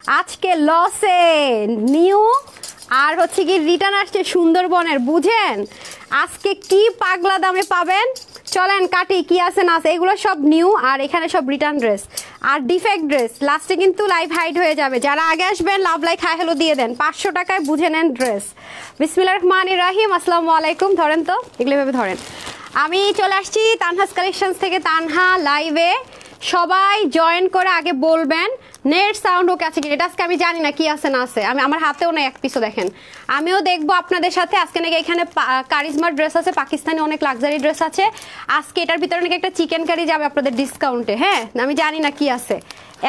আজকে লসে নিউ আর হচ্ছে কি রিটার্ন আসছে সুন্দরবনের, বুঝেন আজকে কি পাগলা দামে পাবেন। চলেন কাটি কি আছে না আছে, এগুলো সব নিউ আর এখানে সব রিটার্ন ড্রেস আর ডিফেক্ট ড্রেস। লাস্টে কিন্তু লাইভ হাইড হয়ে যাবে, যারা আগে আসবেন লাভ লাইক হাই হ্যালো দিয়ে দেন, 500 টাকায় বুঝে নেন ড্রেস। বিসমিল্লাহির রহমানির রহিম, আসসালামু আলাইকুম। ধরেন তো এগুলো ভাবে ধরেন। আমি চলে আসছি তানহাস কালেকশনস থেকে, তানহা লাইভে সবাই জয়েন করে আগে বলবেন নেট সাউন্ড ওকে আছে কি। এটা আজকে আমি জানি না কি আছে না আছে, আমি আমার হাতেও নেই এক পিসও, দেখেন আমিও দেখবো আপনাদের সাথে। আজকে নাকি এখানে কারিজমার ড্রেস আছে, পাকিস্তানি অনেক লাক্সারি ড্রেস আছে আজকে। এটার ভিতরে নাকি একটা চিকেন কারি যাবে আপনাদের ডিসকাউন্টে। হ্যাঁ আমি জানি না কি আছে,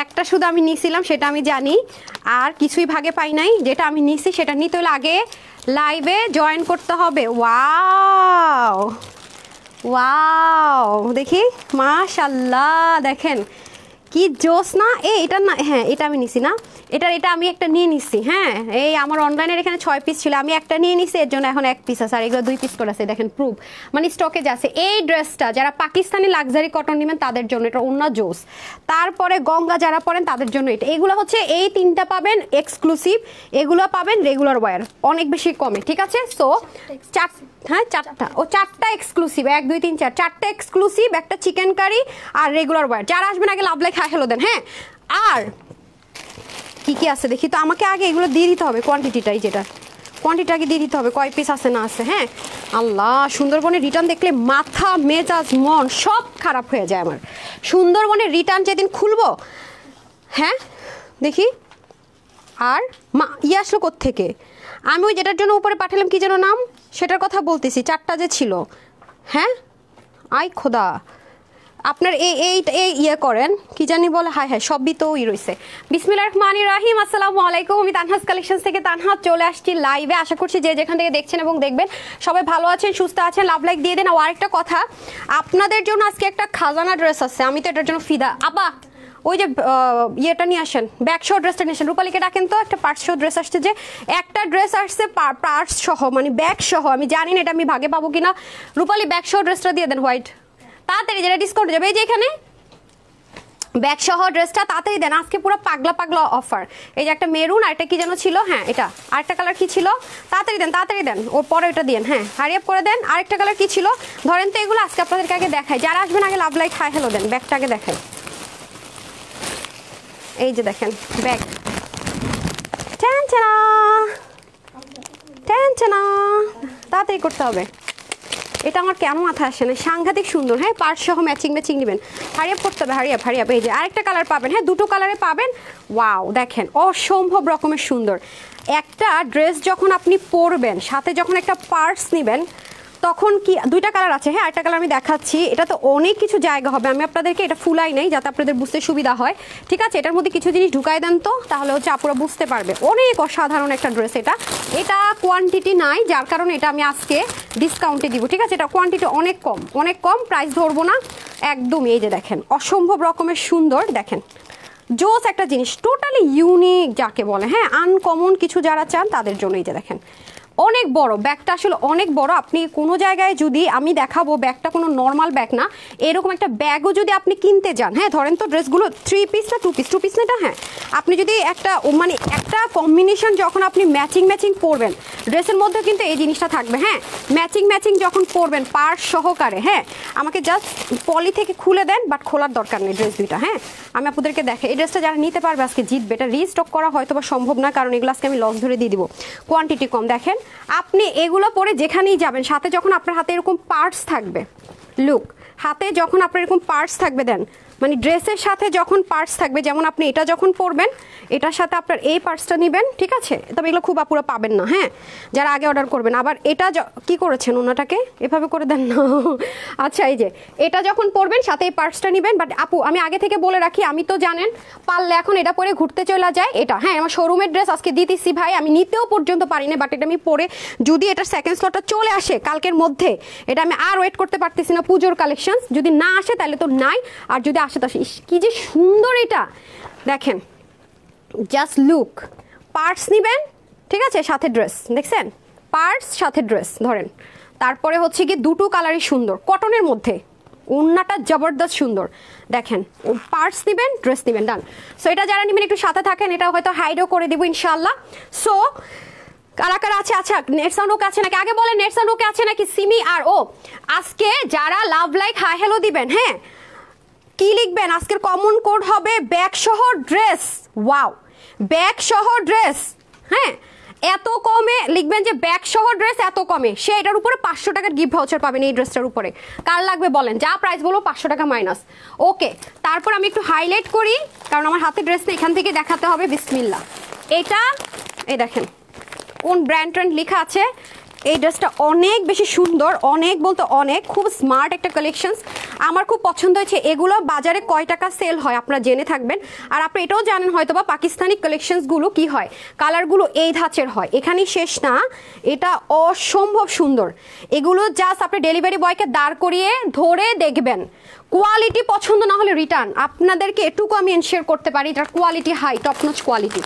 একটা শুধু আমি নিছিলাম সেটা আমি জানি, আর কিছুই ভাগে পাই নাই। যেটা আমি নিছি সেটা নিতে হলে আগে লাইভে জয়েন করতে হবে। ওয়াও ওয়াও, দেখি মাশাল্লাহ, দেখেন কি জোস না। এটা না, হ্যাঁ এটা আমি নিছি না, এটা আমি একটা নিয়ে নিছি। হ্যাঁ এই আমার অনলাইনের এখানে 6 পিস ছিল, আমি একটা নিয়ে নিছি, এর জন্য এখন 1 পিস আছে, আর এগুলো 2 পিস করে আছে। দেখেন প্রুফ, মানে স্টকেজ আছে। এই ড্রেসটা যারা পাকিস্তানি লাক্সারি কটন নেবেন তাদের জন্য এটা অন্য জোস। তারপরে গঙ্গা যারা পরেন তাদের জন্য এটা। এগুলো হচ্ছে এই 3টা পাবেন এক্সক্লুসিভ, এগুলো পাবেন রেগুলার ওয়্যার অনেক বেশি কমে, ঠিক আছে। সো হ্যাঁ 4টা, ও 4টা এক্সক্লুসিভ, 1 2 3 4, 4টা এক্সক্লুসিভ, একটা চিকেন কারি আর রেগুলার ওয়্যার। যারা আসবেন আগে লাভ লাইক হাই হ্যালো দেন। হ্যাঁ আর কি কি আছে দেখি তো, আমাকে আগে এগুলো দিয়ে দিতে হবে কোয়ান্টিটিটাই, যেটা কোয়ান্টিটি আগে দিয়ে দিতে হবে, কয় পিস আছে না আছে। হ্যাঁ আল্লাহ, সুন্দরবনের রিটার্ন দেখলে মাথা মেজাজ মন সব খারাপ হয়ে যায় আমার। সুন্দরবনের রিটার্ন যেদিন খুলবো, হ্যাঁ দেখি। আর মা ইয়ে আসলো কোত্থেকে, আমি ওই যেটার জন্য উপরে পাঠালাম কি যেন নাম, সেটার কথা বলতেছি, 4টা যে ছিল। হ্যাঁ আই খোদা, আপনার এই ইয়ে করেন কি জানি বলে, হায় হায় সবই তো ই রয়েছে। বিসমিল্লাহির রহমানির রহিম, আসসালামু আলাইকুম। আমি তানহাস কালেকশনস থেকে তানহা চলে আসছি লাইভে। আশা করছি যে যেখান থেকে দেখছেন এবং দেখবেন সবাই ভালো আছেন, সুস্থ আছেন, লাভ লাইক দিয়ে দেন। আর আরেকটা কথা, আপনাদের জন্য আজকে একটা খাজানা ড্রেস আছে, আমি তো এটার জন্য ফিদা। আবা ওই যে ইয়েটা নিয়ে আসেন, ব্যাক শো ড্রেসটা নিয়ে আসেন। রূপালীকে ডাকেন তো, একটা পার্টস শো ড্রেস আসছে, যে একটা ড্রেস আসছে পার্টস সহ, মানে ব্যাক সহ। আমি জানি না এটা আমি ভাগে পাবো কিনা। রূপালী ব্যাক শো ড্রেসটা দিয়ে দেন, হোয়াইট তাড়াতাড়ি, যেটা ডিসকাউন্ট যাবে। এই যে এখানে ব্যাগ সহ ড্রেসটা তাড়াতাড়ি দেন, আজকে পুরো পাগলা পাগলা অফার। এই যে একটা মেরুন, আর একটা কি যেন ছিল, হ্যাঁ এটা আরেকটা কালার কি ছিল, তাড়াতাড়ি দেন তাড়াতাড়ি দেন, ওর পরে ওটা দিন। হ্যাঁ হারি আপ করে দেন। আরেকটা কালার কি ছিল ধরেন তো, এগুলো আজকে আপনাদেরকে আগে দেখাই। যারা আসবেন আগে লাভ লাইক হাই হ্যালো দেন। ব্যাগটা আগে দেখাই, এই যে দেখেন ব্যাগ, টেনচনা টেনচনা, তাড়াতাড়ি করতে হবে। এটা আমার কেন মাথায় আসে না, সাংঘাতিক সুন্দর। হ্যাঁ পার্ট সহ ম্যাচিং ম্যাচিং নেবেন, হারিয়াপ করতে হবে, হারিয়াপ হারিয়াপ। এই যে আরেকটা কালার পাবেন, হ্যাঁ 2টো কালারে পাবেন। ওয়াও দেখেন অসম্ভব রকমের সুন্দর একটা ড্রেস। যখন আপনি পরবেন সাথে যখন একটা পার্টস নেবেন তখন কি, 2টা কালার আছে। হ্যাঁ একটা কালার আমি দেখাচ্ছি, এটা তো অনেক কিছু জায়গা হবে, আমি আপনাদেরকে এটা ফুলাই নেই যাতে আপনাদের বুঝতে সুবিধা হয়, ঠিক আছে। এটার মধ্যে কিছু জিনিস ঢুকাই দেন তো, তাহলে হচ্ছে আপুরা বুঝতে পারবে। অনেক অসাধারণ একটা ড্রেস এটা। এটা কোয়ান্টিটি নাই, যার কারণে এটা আমি আজকে ডিসকাউন্টে দিব, ঠিক আছে। এটা কোয়ান্টিটি অনেক কম, অনেক কম, প্রাইস ধরবো না একদমই। এই যে দেখেন অসম্ভব রকমের সুন্দর, দেখেন জোস একটা জিনিস, টোটালি ইউনিক যাকে বলে। হ্যাঁ আনকমন কিছু যারা চান তাদের জন্য। এই যে দেখেন অনেক বড় ব্যাগটা, আসলে অনেক বড়। আপনি কোনো জায়গায় যদি, আমি দেখাবো ব্যাগটা কোনো নর্মাল ব্যাগ না, এরকম একটা ব্যাগও যদি আপনি কিনতে যান, হ্যাঁ ধরেন তো ড্রেসগুলো 3 পিস না 2 পিস, 2 পিস না এটা, হ্যাঁ আপনি যদি একটা মানে একটা কম্বিনেশন যখন আপনি ম্যাচিং ম্যাচিং পরবেন ড্রেসের মধ্যে কিন্তু এই জিনিসটা থাকবে। হ্যাঁ ম্যাচিং ম্যাচিং যখন পরবেন পার্ট সহকারে, হ্যাঁ আমাকে জাস্ট পলি থেকে খুলে দেন, বাট খোলার দরকার নেই ড্রেস 2টা। হ্যাঁ আমি আপনাদেরকে দেখে, এই ড্রেসটা যারা নিতে পারবে আজকে জিতবে। এটা রিস্টক করা হয়তো বা সম্ভব না, কারণ এগুলো আজকে আমি লস ধরে দিয়ে দিব, কোয়ান্টিটি কম। দেখেন আপনি এগুলো পরে যেখানেই যাবেন, সাথে যখন আপনার হাতে এরকম পার্টস থাকবে, লুক হাতে যখন আপনার এরকম পার্টস থাকবে দেন, মানে ড্রেসের সাথে যখন পার্টস থাকবে, যেমন আপনি এটা যখন পরবেন এটার সাথে আপনার এই পার্টসটা নেবেন, ঠিক আছে। তবে এগুলো খুব আপুরা পাবেন না, হ্যাঁ যারা আগে অর্ডার করবেন। আবার এটা কি করেছেন ওনাটাকে এভাবে করে দেন না। আচ্ছা এই যে এটা যখন পরবেন সাথে এই পার্টসটা নেবেন। বাট আপু আমি আগে থেকে বলে রাখি, আমি তো জানেন পারলে এখন এটা পরে ঘুরতে চলে যায়। এটা হ্যাঁ আমার শোরুমের ড্রেস আজকে দিতেছি ভাই, আমি নিতেও পর্যন্ত পারি না, বাট এটা আমি পরে যদি এটার সেকেন্ড স্লটটা চলে আসে কালকের মধ্যে, এটা আমি আর ওয়েট করতে পারতেছি না। পুজোর কালেকশন যদি না আসে তাহলে তো নাই, আর যদি আসে তা কি যে সুন্দর এটা দেখেন, জাস্ট লুক। পার্টস নিবেন, ঠিক আছে, সাথে ড্রেস, দেখছেন পার্টস সাথে ড্রেস ধরেন। তারপরে হচ্ছে কি 2টো কালারই সুন্দর, কটনের মধ্যে ওড়নাটা জবরদস্ত সুন্দর, দেখেন পার্টস দিবেন, ড্রেস দিবেন, ডান। সো এটা যারা নেবেন একটু সাথে থাকেন, এটা হয়তো হাইডও করে দিব ইনশাল্লাহ। সো কারা কারা আছে? আচ্ছা নেট সাউন্ড ওকে আছে নাকি আগে বলেন, নেট সাউন্ড ওকে আছে নাকি? সিমি আর ও আজকে যারা লাভ লাইক হাই হ্যালো দিবেন, হ্যাঁ কি লিখবেন? আজকের কমন কোড হবে ব্যাগ সহ ড্রেস। ওয়াও, ব্যাগ সহ ড্রেস, হ্যাঁ এত কমে লিখবেন যে ব্যাগ সহ ড্রেস এত কমে, সে এটার উপরে 500 টাকার গিফট ভাউচার পাবেন এই ড্রেসটার উপরে। কার লাগবে বলেন, যা প্রাইস বলবো 500 টাকা মাইনাস। ওকে, তারপর আমি একটু হাইলাইট করি কারণ আমার হাতে ড্রেস না, এখান থেকে দেখাতে হবে। বিসমিল্লাহ, এটা এই দেখেন কোন ব্র্যান্ড ট্রেন্ড লেখা আছে। এই ড্রেসটা অনেক বেশি সুন্দর, অনেক বলতে অনেক, খুব স্মার্ট একটা কালেকশনস, আমার খুব পছন্দ হয়েছে। এগুলো বাজারে কয় টাকা সেল হয় আপনারা জেনে থাকবেন, আর আপনি এটাও জানেন হয়তো বা পাকিস্তানি কালেকশনসগুলো কি হয়, কালারগুলো এই ধাঁচের হয়। এখানেই শেষ না, এটা অসম্ভব সুন্দর। এগুলো জাস্ট আপনি ডেলিভারি বয়কে দাঁড় করিয়ে ধরে দেখবেন, কোয়ালিটি পছন্দ না হলে রিটার্ন। আপনাদেরকে এটুকু আমি এনশিওর করতে পারি এটার quality high, top notch quality.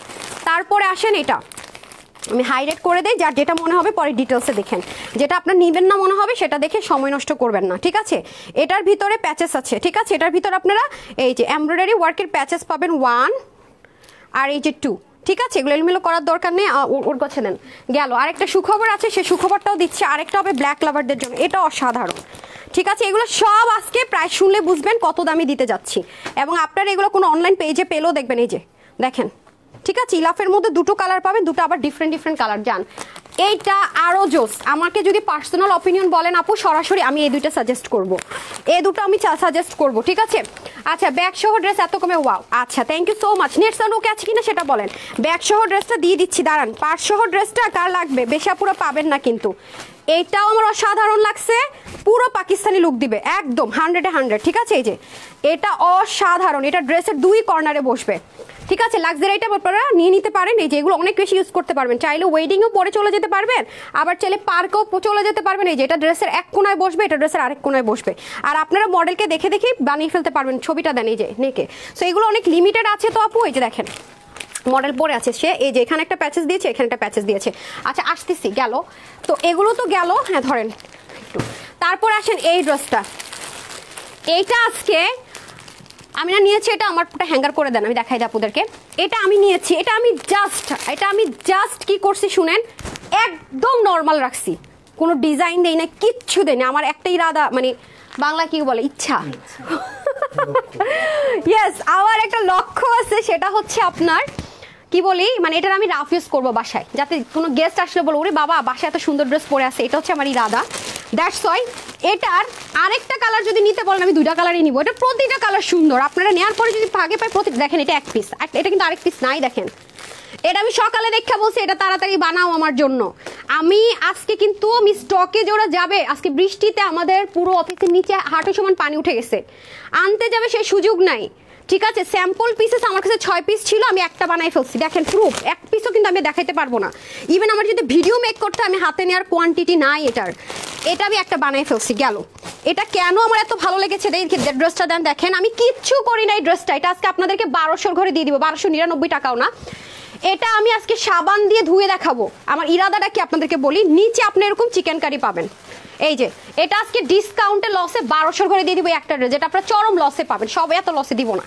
তারপরে আসেন এটা আমি হাইলাইট করে দেই, যার যেটা মনে হবে পরে ডিটেলসে দেখেন, যেটা আপনার নিবেন না মনে হবে সেটা দেখে সময় নষ্ট করবেন না, ঠিক আছে। এটার ভিতরে প্যাচেস আছে, ঠিক আছে, এটার ভিতরে আপনারা এই যে এমব্রয়ডারি ওয়ার্কের প্যাচেস পাবেন 1 আর এই যে 2, ঠিক আছে। এগুলো এলোমেলো করার দরকার নেই, ওর কাছে দেন গেল। আরেকটা সুখবর আছে, সেই সুখবরটাও দিচ্ছে, আরেকটা হবে ব্ল্যাক লাভারদের জন্য, এটা অসাধারণ, ঠিক আছে। এগুলো সব আজকে প্রাইস শুনলে বুঝবেন কত দামি দিতে যাচ্ছি, এবং আপনারা এগুলো কোনো অনলাইন পেজে পেলেও দেখবেন, এই যে দেখেন, ঠিক আছে। ইলাফের মধ্যে দুটো কালার পাবেন, দুটো আবার ডিফারেন্ট ডিফারেন্ট কালার। যান এইটা আরো জোস। আমাকে যদি পার্সোনাল অপিনিয়ন বলেন আপু, সরাসরি আমি এই দুইটা সাজেস্ট করব, এই দুটো আমি সাজেস্ট করব, ঠিক আছে। আচ্ছা ব্যাগ সহ ড্রেস এত কমে, ওয়াও, আচ্ছা thank you so much. Net sound okay আছে কিনা সেটা বলেন। ব্যাগ সহ ড্রেসটা দিয়ে দিচ্ছি, দাঁড়ান। পার্ট সহ ড্রেসটা কার লাগবে? বেশাপুরা পাবেন না কিন্তু, এইটাও আমার অসাধারণ লাগছে, পুরো পাকিস্তানি লুক দিবে একদম 100-এ 100, ঠিক আছে। এই যে এটা অসাধারণ, এটা ড্রেসের দুই কর্নারে বসবে, ঠিক আছে। লাক্সারিটা আপনারা নিয়ে নিতে পারেন, এই যে এগুলো অনেক বেশি ইউজ করতে পারবেন, চাইলে ওয়েডিংও পরে চলে যেতে পারবেন, আবার চাইলে পার্কেও চলে যেতে পারবেন। এই যে এটা ড্রেসের এক কোনায় বসবে, এটা ড্রেসের আরেক কোনায় বসবে, আর আপনারা মডেলকে দেখে দেখে বানিয়ে ফেলতে পারবেন। ছবিটা দেন এই যে নেকে। সো এগুলো অনেক লিমিটেড আছে তো আপু, এই যে দেখেন মডেল পরে আছে সে, এই যে এখানে একটা প্যাচেস দিয়েছে, এখানে একটা প্যাচেস দিয়েছে। আচ্ছা আসতেছি, গেল তো এগুলো তো গেল, হ্যাঁ ধরেন একটু। তারপর আসেন এই ড্রেসটা, এইটা আজকে আমি না নিয়েছি, এটা আমার হ্যাঙ্গার করে দেন, আমি দেখাই দিই আপনাদেরকে। এটা আমি নিয়েছি, এটা আমি জাস্ট কি করছি শুনেন, একদম নর্মাল রাখছি, কোনো ডিজাইন দেই না, কিচ্ছু দেই না। আমার একটা ইরাদা, মানে বাংলা কি বলে, ইচ্ছা, ইয়েস আমার একটা লক্ষ্য আছে, সেটা হচ্ছে আপনার কি বলি, মানে এটার আমি রাফ ইউজ করবো বাসায়, যাতে কোনো গেস্ট আসলে বলো ওরে বাবা বাসায় এত সুন্দর ড্রেস পরে আছে, এটা হচ্ছে আমার ইরাদা। দ্যাটস ওয়াই এটার আরেকটা কালার যদি নিতে বলেন আমি দুইটা কালারই নিব। এটা প্রতিটা কালার সুন্দর, আপনারা নেওয়ার পরে যদি ভাগে পাই প্রতি, দেখেন এটা এক পিস, এটা কিন্তু আরেক পিস নাই, দেখেন এটা আমি সকালে দেখা বলছি এটা তাড়াতাড়ি বানাও আমার জন্য। আমি আজকে কিন্তু আমি স্টকে জোড়া যাবে, আজকে বৃষ্টিতে আমাদের পুরো অফিসের নিচে হাঁটু সমান পানি উঠে গেছে, আনতে যাবে সেই সুযোগ নাই, ঠিক আছে। স্যাম্পল পিসেস আমার কাছে 6 পিস ছিল, আমি একটা বানাই ফেলছি, দেখেন প্রুফ, এক পিসও কিন্তু আমি দেখাইতে পারবো না। ইভেন আমার যদি ভিডিও মেক করতে আমি হাতে নেওয়ার কোয়ান্টিটি নাই এটার, এটা আমি একটা বানাই ফেলছি গেল। এটা কেন আমার এত ভালো লেগেছে, ড্রেসটা দেন, দেখেন আমি কিচ্ছু করি না এই ড্রেসটা, এটা আজকে আপনাদেরকে 1200 ঘরে দিয়ে দিব, 1299 টাকাও না। এটা আমি আজকে সাবান দিয়ে ধুয়ে দেখাবো। আমার ইরাদাটা কি আপনাদেরকে বলি, নিচে আপনি এরকম চিকেন কারি পাবেন, এই যে এটা আজকে ডিসকাউন্টে লসে 1200 করে দিয়ে দিব একটা ড্রেস, যেটা আপনারা চরম লসে পাবেন, সব এত লসে দিব না।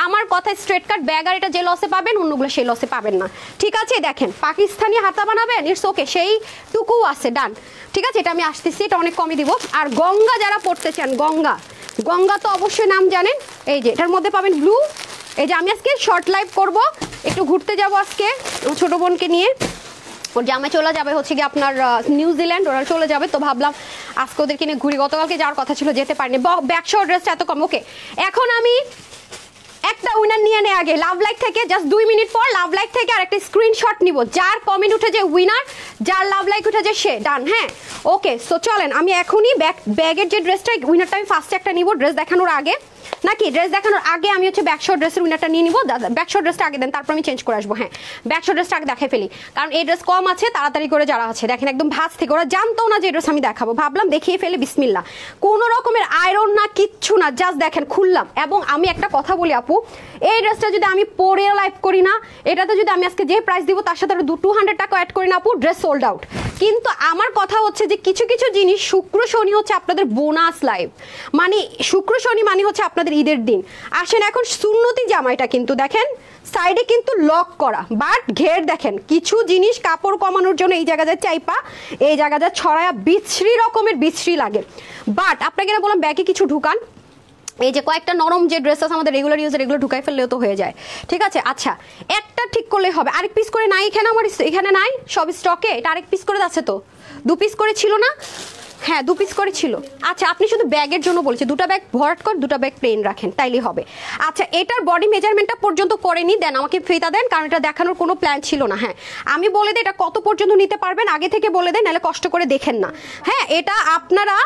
আমার কথা স্ট্রেট কাট ব্যাগ, আর এটা যে লসে পাবেন অন্যগুলো সেই লসে পাবেন না, ঠিক আছে। দেখেন পাকিস্তানি হাতা বানাবেন, ইটস ওকে, সেইটুকু আছে, ডান, ঠিক আছে। এটা আমি আসতেছি, এটা অনেক কমই দিব। আর গঙ্গা যারা পড়তে চান, গঙ্গা তো অবশ্যই নাম জানেন, এই যে এটার মধ্যে পাবেন ব্লু। এই যে আমি আজকে শর্ট লাইভ করব, একটু ঘুরতে যাব আজকে ছোট বোনকে নিয়ে, ওর জামাই চলে যাবে হচ্ছে কি আপনার নিউজিল্যান্ড, ওরা চলে যাবে, তো ভাবলাম আজকে ওদেরকে নিয়ে ঘুরি। গতকালকে যাওয়ার কথা ছিল, যেতে পারিনি। ব্যাকশো ড্রেসটা এত কম, ওকে। এখন আমি একটা উইনার নিয়ে নেই আগে, লাভ লাইক থেকে জাস্ট 2 মিনিট পর লাভ লাইক থেকে আর একটা স্ক্রিনশট নিব, যার কমেন্ট উঠে যে উইনার, যার লাভ লাইক উঠে যে সে, ডান, হ্যাঁ ওকে। সো চলেন আমি এখনই ব্যাগের যে ড্রেসটা উইনারটা আমি ফার্স্টে একটা নিব, ড্রেস দেখানোর আগে, নাকি ড্রেস দেখানোর আগে আমি হচ্ছে ব্যাকশো ড্রেসের উইনারটা নিয়ে নিব। ব্যাকশো ড্রেসটা আগে দেন, তারপর আমি চেঞ্জ করে আসবো। হ্যাঁ ব্যাকশো ড্রেসটা আগে দেখাই ফেলি, কারণ এই ড্রেস কম আছে, তাড়াতাড়ি করে যারা আছে দেখেন একদম ভাঁজ থেকে, ওরা জানতো না যে ড্রেস আমি দেখাবো, ভাবলাম দেখিয়ে ফেলে, বিসমিল্লা, কোনো রকমের আয়রন না, কিচ্ছু না, জাস্ট দেখেন খুললাম। এবং আমি একটা কথা বলি আপু, এই ড্রেসটা যদি আমি পরে লাইভ করি না, এটাতে যদি আমি আজকে যে প্রাইস দিব তার সাথে 200 টাকা অ্যাড করি না আপু, ড্রেস সোল্ড আউট। কিন্তু আমার কথা হচ্ছে যে কিছু কিছু জিনিস শুক্র শনি হচ্ছে আপনাদের বোনাস লাইভ, মানে শুক্র শনি মানে হচ্ছে আপনাদের ঈদের দিন। আসেন এখন সুন্নতি জামাইটা কিন্তু দেখেন সাইডে কিন্তু লক করা, বাট ঘের দেখেন কিছু জিনিস কাপড় কমানোর জন্য এই জায়গাটা চাইপা এই জায়গাটা ছড়ায়া বিশ্রী রকমের বিশ্রী লাগে, বাট আপনাকে না বললাম ব্যাগে কিছু ঢুকান, এই যে কয়েকটা নরম যে ড্রেস আছে আমাদের রেগুলার ইউজের এগুলো ঢুকাই ফেললেও তো হয়ে যায়, ঠিক আছে। আচ্ছা একটা ঠিক করলে হবে, আরেক পিস করে নাই এখানে, আমার এখানে নাই সব স্টকে, এটা আরেক পিস করে আছে তো, 2 পিস করে ছিল না, হ্যাঁ 2 পিস করে ছিল। আচ্ছা আপনি শুধু ব্যাগের জন্য বলেছে 2টা ব্যাগ ভরাট কর 2টা ব্যাগ প্লেন রাখেন তাইলেই হবে। আচ্ছা এটার বডি মেজারমেন্টটা পর্যন্ত করেনি, দেন আমাকে ফিতা দেন, কারণ এটা দেখানোর কোনো প্ল্যান ছিল না। হ্যাঁ আমি বলে দিই এটা কত পর্যন্ত নিতে পারবেন আগে থেকে বলে দেন, নাহলে কষ্ট করে দেখেন না। হ্যাঁ এটা আপনারা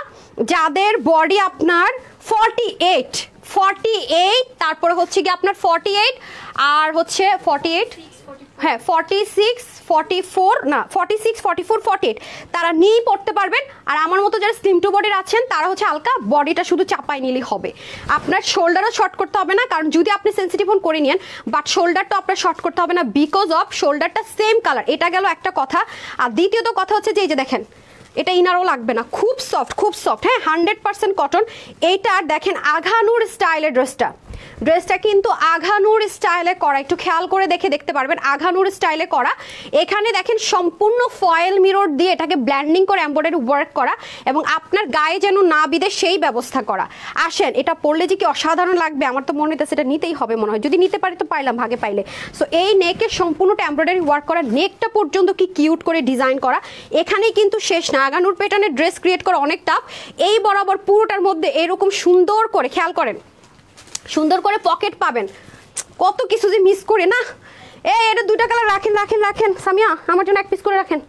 যাদের বডি আপনার 48 তারপরে হচ্ছে কি আপনার 48 আর হচ্ছে 48, হ্যাঁ 46 44 না 46 44 48 তারা নিয়েই পড়তে পারবেন। আর আমার মতো যারা স্লিম টু বডির আছেন তারা হচ্ছে হালকা বডিটা শুধু চাপাই নিলেই হবে, আপনার শোল্ডারও শর্ট করতে হবে না, কারণ যদি আপনি সেন্সিটিভ ফোন করে নিয়েন বাট শোল্ডারটা আপনার শর্ট করতে হবে না, বিকজ অফ শোল্ডারটা সেম কালার। এটা গেল একটা কথা। আর দ্বিতীয়ত কথা হচ্ছে যে এই যে দেখেন এটা ইনারও লাগবে না, খুব সফট, হ্যাঁ 100% কটন। এইটা দেখেন আঘানুর স্টাইলের ড্রেসটা কিন্তু আঘানুর স্টাইলে করা, একটু খেয়াল করে দেখতে পারবেন আঘানুর স্টাইলে করা। এখানে দেখেন সম্পূর্ণ ফয়েল মিরর দিয়ে এটাকে ব্ল্যান্ডিং করে এমব্রয়ডারি ওয়ার্ক করা এবং আপনার গায়ে যেন না বিধে সেই ব্যবস্থা করা। আসেন এটা পরলে যে কি অসাধারণ লাগবে, আমার তো মনে হইতেছে এটা নিতেই হবে মনে হয়, যদি নিতে পারি তো পাইলাম ভাগে পাইলে। সো এই নেকের সম্পূর্ণটা এমব্রয়ডারি ওয়ার্ক করা, নেকটা পর্যন্ত কি কিউট করে ডিজাইন করা, এখানেই কিন্তু শেষ না। আঘানুর প্যাটার্নের ড্রেস ক্রিয়েট করা অনেক টাফ। এই বরাবর পুরোটার মধ্যে এরকম সুন্দর করে খেয়াল করেন, সুন্দর করে পকেট পাবেন, কত কিছু যে মিস করে না। এটা 2টা কালার রাখেন সামিয়া আমার জন্য 1 পিস করে রাখেন।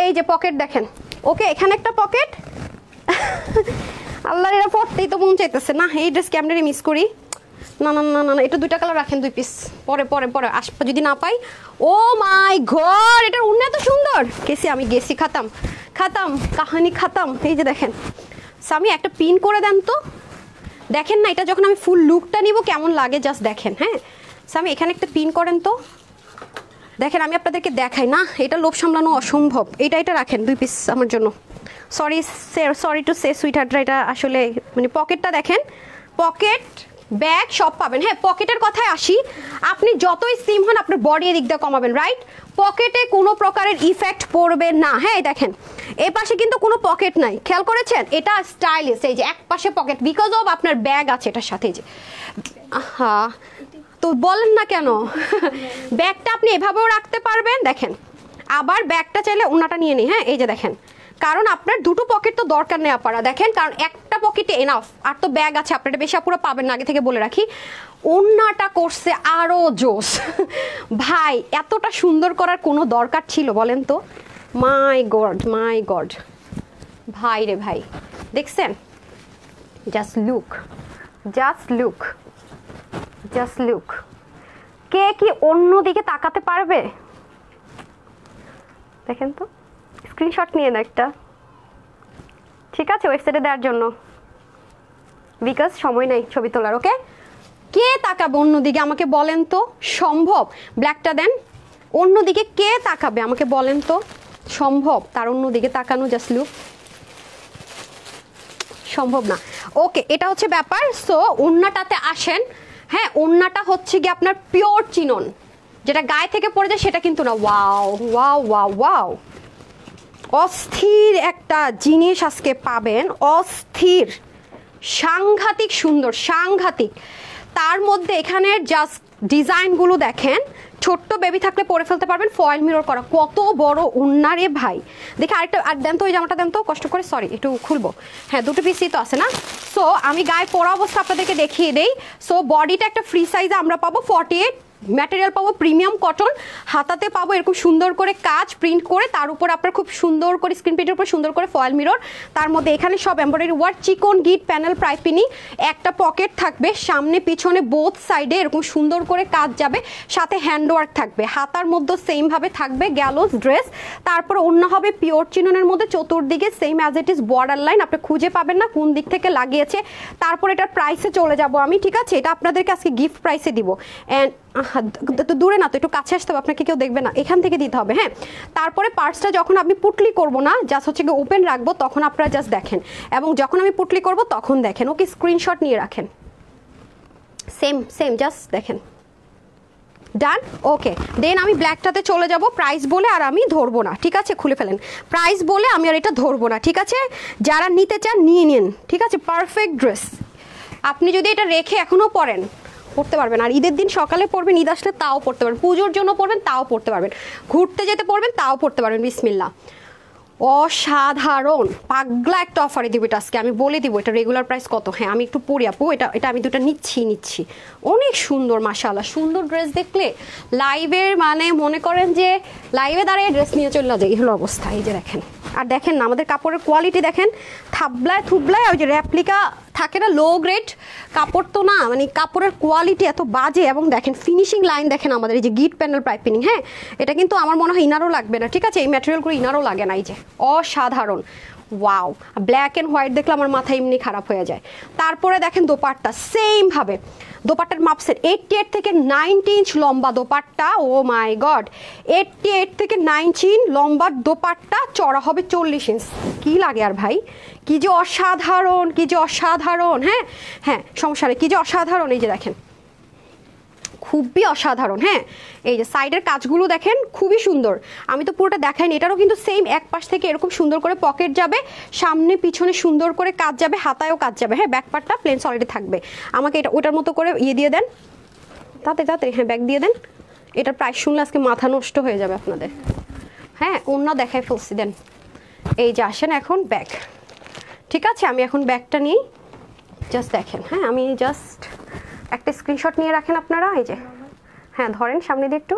এই যে পকেট দেখেন, ওকে এখানে একটা পকেট আল্লাহর এরা পড়তেই তো মন চাইতেছে না, এই ড্রেস কেমনে মিস করি। না না না না এটা 2টা কালার রাখেন 2 পিস, পরে আসবে যদি না পাই। ও মাই গড এটার উন্না এত সুন্দর, আমি গেছি খাতাম কাহানি খাতাম। এই যে দেখেন সামি একটা পিন করে দেন তো, দেখেন না এটা যখন আমি ফুল লুকটা নিব কেমন লাগে জাস্ট দেখেন। হ্যাঁ সামি এখানে একটা পিন করেন তো, দেখেন আমি আপনাদেরকে দেখাই না, এটা লোভ সামলানো অসম্ভব। এটা রাখেন 2 পিস আমার জন্য। সরি টু সে সুইট হার্টরা, এটা আসলে মানে পকেটটা দেখেন, পকেট ব্যাগ সব পাবেন। হ্যাঁ পকেটের কথায় আসি, আপনি যতই স্লিম হন আপনার বডি এদিক দিয়ে কমাবেন, রাইট? পকেটে কোনো প্রকারের ইফেক্ট পড়বে না। হ্যাঁ দেখেন এই পাশে কিন্তু কোনো পকেট নাই, খেয়াল করেছেন? এটা স্টাইলিশ, এই যে এক পাশে পকেট বিকজ অফ আপনার ব্যাগ আছে এটার সাথে। যে আহা তো বলেন না কেন ব্যাগটা আপনি এভাবেও রাখতে পারবেন, দেখেন আবার ব্যাগটা চাইলে ওনাটা নিয়ে নিই। হ্যাঁ এই যে দেখেন, কারণ আপনার 2টো পকেট তো দরকার নেই আপারা, দেখেন কারণ একটা পকেটে এনাফ, আর তো ব্যাগ আছে আপনার, এটা বেশি আপুরা পাবেন না আগে থেকে বলে রাখি। ওন্নাটা করছে আরো জোস ভাই, এতটা সুন্দর করার কোনো দরকার ছিল বলেন তো? মাই গড ভাই রে ভাই, দেখছেন? জাস্ট লুক কে কি অন্য দিকে তাকাতে পারবে? দেখেন তো, স্ক্রিনশট নিয়ে না একটা, ঠিক আছে ওয়েবসাইটে দেওয়ার জন্য, বিকজ সময় নেই ছবি তোলার। ওকে কে তাকাবে অন্যদিকে আমাকে বলেন তো? সম্ভব? ব্ল্যাকটা দেন। অন্যদিকে কে তাকাবে আমাকে বলেন তো? সম্ভব তার অন্যদিকে তাকানো? জাস্ট লুক, সম্ভব না। ওকে এটা হচ্ছে ব্যাপার। সো ওন্নাটাতে আসেন। হ্যাঁ ওন্নাটা হচ্ছে কি আপনার পিওর চিনন, যেটা গায়ে থেকে পড়ে যায় সেটা কিন্তু না। ওয়াও অস্থির একটা জিনিস আজকে পাবেন, অস্থির, সাংঘাতিক সুন্দর, সাংঘাতিক। তার মধ্যে এখানের জাস্ট ডিজাইনগুলো দেখেন, ছোট্ট বেবি থাকলে পরে ফেলতে পারবেন, ফয়েল মিরর করা, কত বড় ওন্না রে ভাই। দেখে আরেকটা আর দেন তো, ওই জামাটা দেন তো কষ্ট করে, সরি একটু খুলবো। হ্যাঁ 2টো পিসই তো আছে না। সো আমি গায়ে পরা অবস্থা আপনাদেরকে দেখিয়ে দেই। সো বডিটা একটা ফ্রি সাইজে আমরা পাবো 48, ম্যাটেরিয়াল পাবো প্রিমিয়াম কটন, হাতাতে পাবো এরকম সুন্দর করে কাজ প্রিন্ট করে, তার উপর আপনার খুব সুন্দর করে স্ক্রিন প্রিন্টের উপর সুন্দর করে ফয়েল মিরর, তার মধ্যে এখানে সব এমব্রয়ডারি ওয়ার্ক, চিকন গিট প্যানেল পাইপিনি, একটা পকেট থাকবে সামনে পিছনে বোথ সাইডে এরকম সুন্দর করে কাজ যাবে, সাথে হ্যান্ড ওয়ার্ক থাকবে, হাতার মধ্যে সেম ভাবে থাকবে গ্যালোস ড্রেস, তারপর অন্য হবে পিওর চিননের মধ্যে, চতুর্দিকে same as it is border line, আপনি খুঁজে পাবেন না কোন দিক থেকে লাগিয়েছে। তারপর এটার প্রাইসে চলে যাব আমি, ঠিক আছে? এটা আপনাদেরকে আজকে গিফট প্রাইসে দিব। অ্যান্ড তো দূরে না, তো একটু কাছে আসতে হবে, আপনাকে কেউ দেখবে না, এখান থেকে দিতে হবে। হ্যাঁ, তারপরে পার্টসটা যখন আপনি পুটলি করব না, জাস্ট হচ্ছে গিয়ে ওপেন রাখবো, তখন আপনারা জাস্ট দেখেন, এবং যখন আমি পুটলি করব তখন দেখেন। ওকে, স্ক্রিনশট নিয়ে রাখেন। সেম সেম, জাস্ট দেখেন। ডান, ওকে। দেন আমি ব্ল্যাকটাতে চলে যাব প্রাইস বলে, আর আমি ধরবো না, ঠিক আছে? খুলে ফেলেন প্রাইস বলে, আমি আর এটা ধরবো না, ঠিক আছে? যারা নিতে চান নিয়ে নিন, ঠিক আছে? Perfect dress. আপনি যদি এটা রেখে এখনও পরেন, পড়তে পারবেন, আর ঈদের দিন সকালে পরবেন, ঈদ আসলে তাও পড়তে পারবেন, পুজোর জন্য পরবেন তাও পড়তে পারবেন, ঘুরতে যেতে পরবেন তাও পড়তে পারবেন। বিসমিল্লাহ, অসাধারণ পাগলা একটা অফারে দিব এটা আজকে, আমি বলে দিব এটা রেগুলার প্রাইস কত। হ্যাঁ, আমি একটু পরি আপু, এটা আমি দুটো নিচ্ছি। অনেক সুন্দর, মাশাআল্লাহ। সুন্দর ড্রেস দেখলে লাইভের মানে মনে করেন যে লাইভে দাঁড়িয়ে ড্রেস নিয়ে চলে যায়, এই হলো অবস্থা। এই যে দেখেন, আর দেখেন না আমাদের কাপড়ের কোয়ালিটি দেখেন, থাবলায় থুবলায় ওই যে রেপ্লিকা থাকে না, লো গ্রেড কাপড় তো না, মানে কাপড়ের কোয়ালিটি এত বাজে। এবং দেখেন ফিনিশিং লাইন দেখেন আমাদের, এই যে গিট প্যানেল পাইপিং। হ্যাঁ, এটা কিন্তু আমার মনে হয় ইনারও লাগবে না, ঠিক আছে? এই ম্যাটেরিয়ালগুলো ইনারও লাগে না। এই যে অসাধারণ, ওয়াও। ব্ল্যাক অ্যান্ড হোয়াইট দেখলে আমার মাথা এমনি খারাপ হয়ে যায়। তারপরে দেখেন দোপাট্টা, সেমভাবে দোপাট্টার মাপসেট 88 থেকে 90 ইঞ্চ লম্বা দোপাট্টা। ও মাই গড, 88 থেকে 90 ইঞ্চ লম্বা দোপাট্টা, চড়া হবে 40 ইঞ্চ। কি লাগে আর ভাই, কি যে অসাধারণ, কি যে অসাধারণ। হ্যাঁ হ্যাঁ, সমস্যা নেই, কি যে অসাধারণ। এই যে দেখেন, খুবই অসাধারণ। হ্যাঁ, এই যে সাইডের কাজগুলো দেখেন, খুবই সুন্দর। আমি তো পুরোটা দেখাইনি, এটারও কিন্তু সেম এক পাশ থেকে এরকম সুন্দর করে পকেট যাবে, সামনে পিছনে সুন্দর করে কাজ যাবে, হাতায়ও কাজ যাবে। হ্যাঁ, ব্যাক পার্টটা প্লেন সলিডে থাকবে। আমাকে এটা ওটার মতো করে ইয়ে দিয়ে দেন, তাড়াতাড়ি। হ্যাঁ, ব্যাগ দিয়ে দেন। এটার প্রাইস শুনলে আজকে মাথা নষ্ট হয়ে যাবে আপনাদের। হ্যাঁ, অন্য দেখাই ফেলছি, দেন। এই যে আসেন এখন ব্যাগ, ঠিক আছে? আমি এখন ব্যাগটা নিই, জাস্ট দেখেন। হ্যাঁ, আমি জাস্ট একটা স্ক্রিনশট নিয়ে রাখেন আপনারা। এই যে, হ্যাঁ ধরেন সামনে দিয়ে একটু।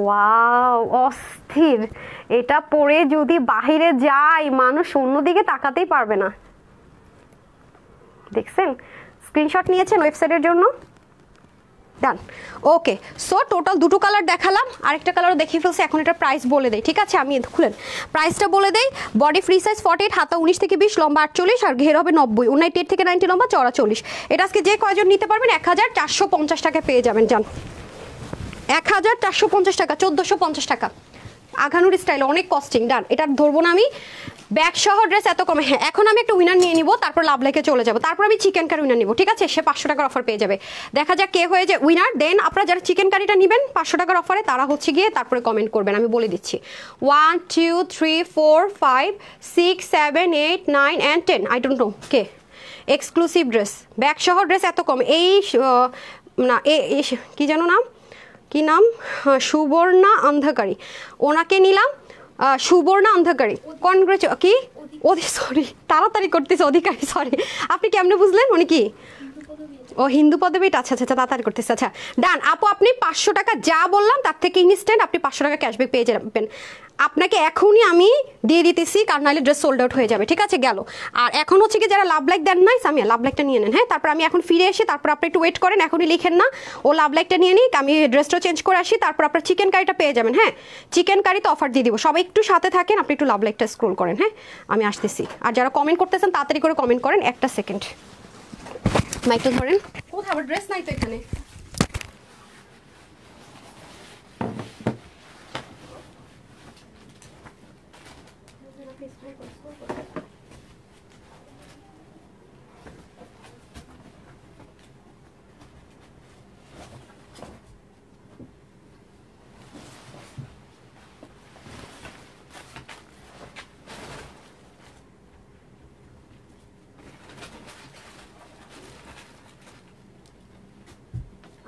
ওয়াও, অস্থির। এটা পরে যদি বাহিরে যাই, মানুষ অন্যদিকে তাকাতেই পারবে না। দেখছেন? স্ক্রিনশট নিয়েছেন ওয়েবসাইটের জন্য? ডান, ওকে। সো টোটাল দুটো কালার দেখালাম, আরেকটা কালারও দেখিয়ে ফেলছি। এখন এটা প্রাইস বলে দেই, ঠিক আছে? আমি খুলেন প্রাইসটা বলে দেই। বডি ফ্রি সাইজ 48, হাতা 19 থেকে 20, লম্বা 48, আর ঘের হবে 90, 98 থেকে 90 লম্বা, চড়া 40। এটা আজকে যে কয়জন নিতে পারবেন 1450 টাকায় পেয়ে যাবেন। যান, 1450 টাকা, 1450 টাকা। আঘানুর স্টাইল, অনেক কস্টিং। ডান, এটা ধরবো না আমি। ব্যাগ সহ ড্রেস এত কমে। হ্যাঁ, এখন আমি একটা উইনার নিয়ে নিব, তারপর লাভ লাইকে চলে যাব, তারপর আমি চিকেন কারি উইনার নিব, ঠিক আছে? সে 500 টাকার অফার পেয়ে যাবে। দেখা যাক কে হয়ে যায় উইনার। দেন আপনারা যারা চিকেন কারিটা নেবেন 500 টাকার অফারে, তারা হচ্ছে গিয়ে তারপরে কমেন্ট করবেন, আমি বলে দিচ্ছি। 1 2 3 4 5 6 7 8 9 and 10, I don't know K. Exclusive dress, bag সহ ড্রেস এত কম। এই না, কি যেন নাম, কি নাম, সুবর্ণা অন্ধকারী, ওনাকে নিলাম। সুবর্ণা অন্ধকারী, কি সরি, তাড়াতাড়ি করতেছে, অধিকারী, সরি। আপনি কেমনে বুঝলেন উনি কি? ও হিন্দু পদবী, আচ্ছা আচ্ছা, তাড়াতাড়ি করতেছে। আচ্ছা ডান আপু, আপনি 500 টাকা যা বললাম তার থেকে ইনস্ট্যান্ট আপনি 500 টাকা ক্যাশব্যাক পেয়ে যাবেন। আপনাকে এখনই আমি দিয়ে দিতেছি, কারণ নাহলে ড্রেস সোল্ড আউট হয়ে যাবে, ঠিক আছে? গেল। আর এখন হচ্ছে কি যারা লাভ লাইক দেন নাই, আমি লাভ লাইকটা নিয়ে নেন। হ্যাঁ, তারপর আমি এখন ফিরে এসে, তারপর আপনি একটু ওয়েট করেন, এখনই লিখেন না, ও লাভ লাইকটা নিয়ে নিক, আমি ড্রেসটা চেঞ্জ করে আসি, তারপর আপনার চিকেন কারিটা পেয়ে যাবেন। হ্যাঁ, চিকেন কারি তো অফার দিয়ে দিব, সবাই একটু সাথে থাকেন, আপনি একটু লাভ লাইকটা স্ক্রোল করেন। হ্যাঁ, আমি আসতেছি। আর যারা কমেন্ট করতেছেন তাড়াতাড়ি করে কমেন্ট করেন, একটা সেকেন্ড মাইকটা ধরেন। কোথাও আবার ড্রেস নাই তো এখানে।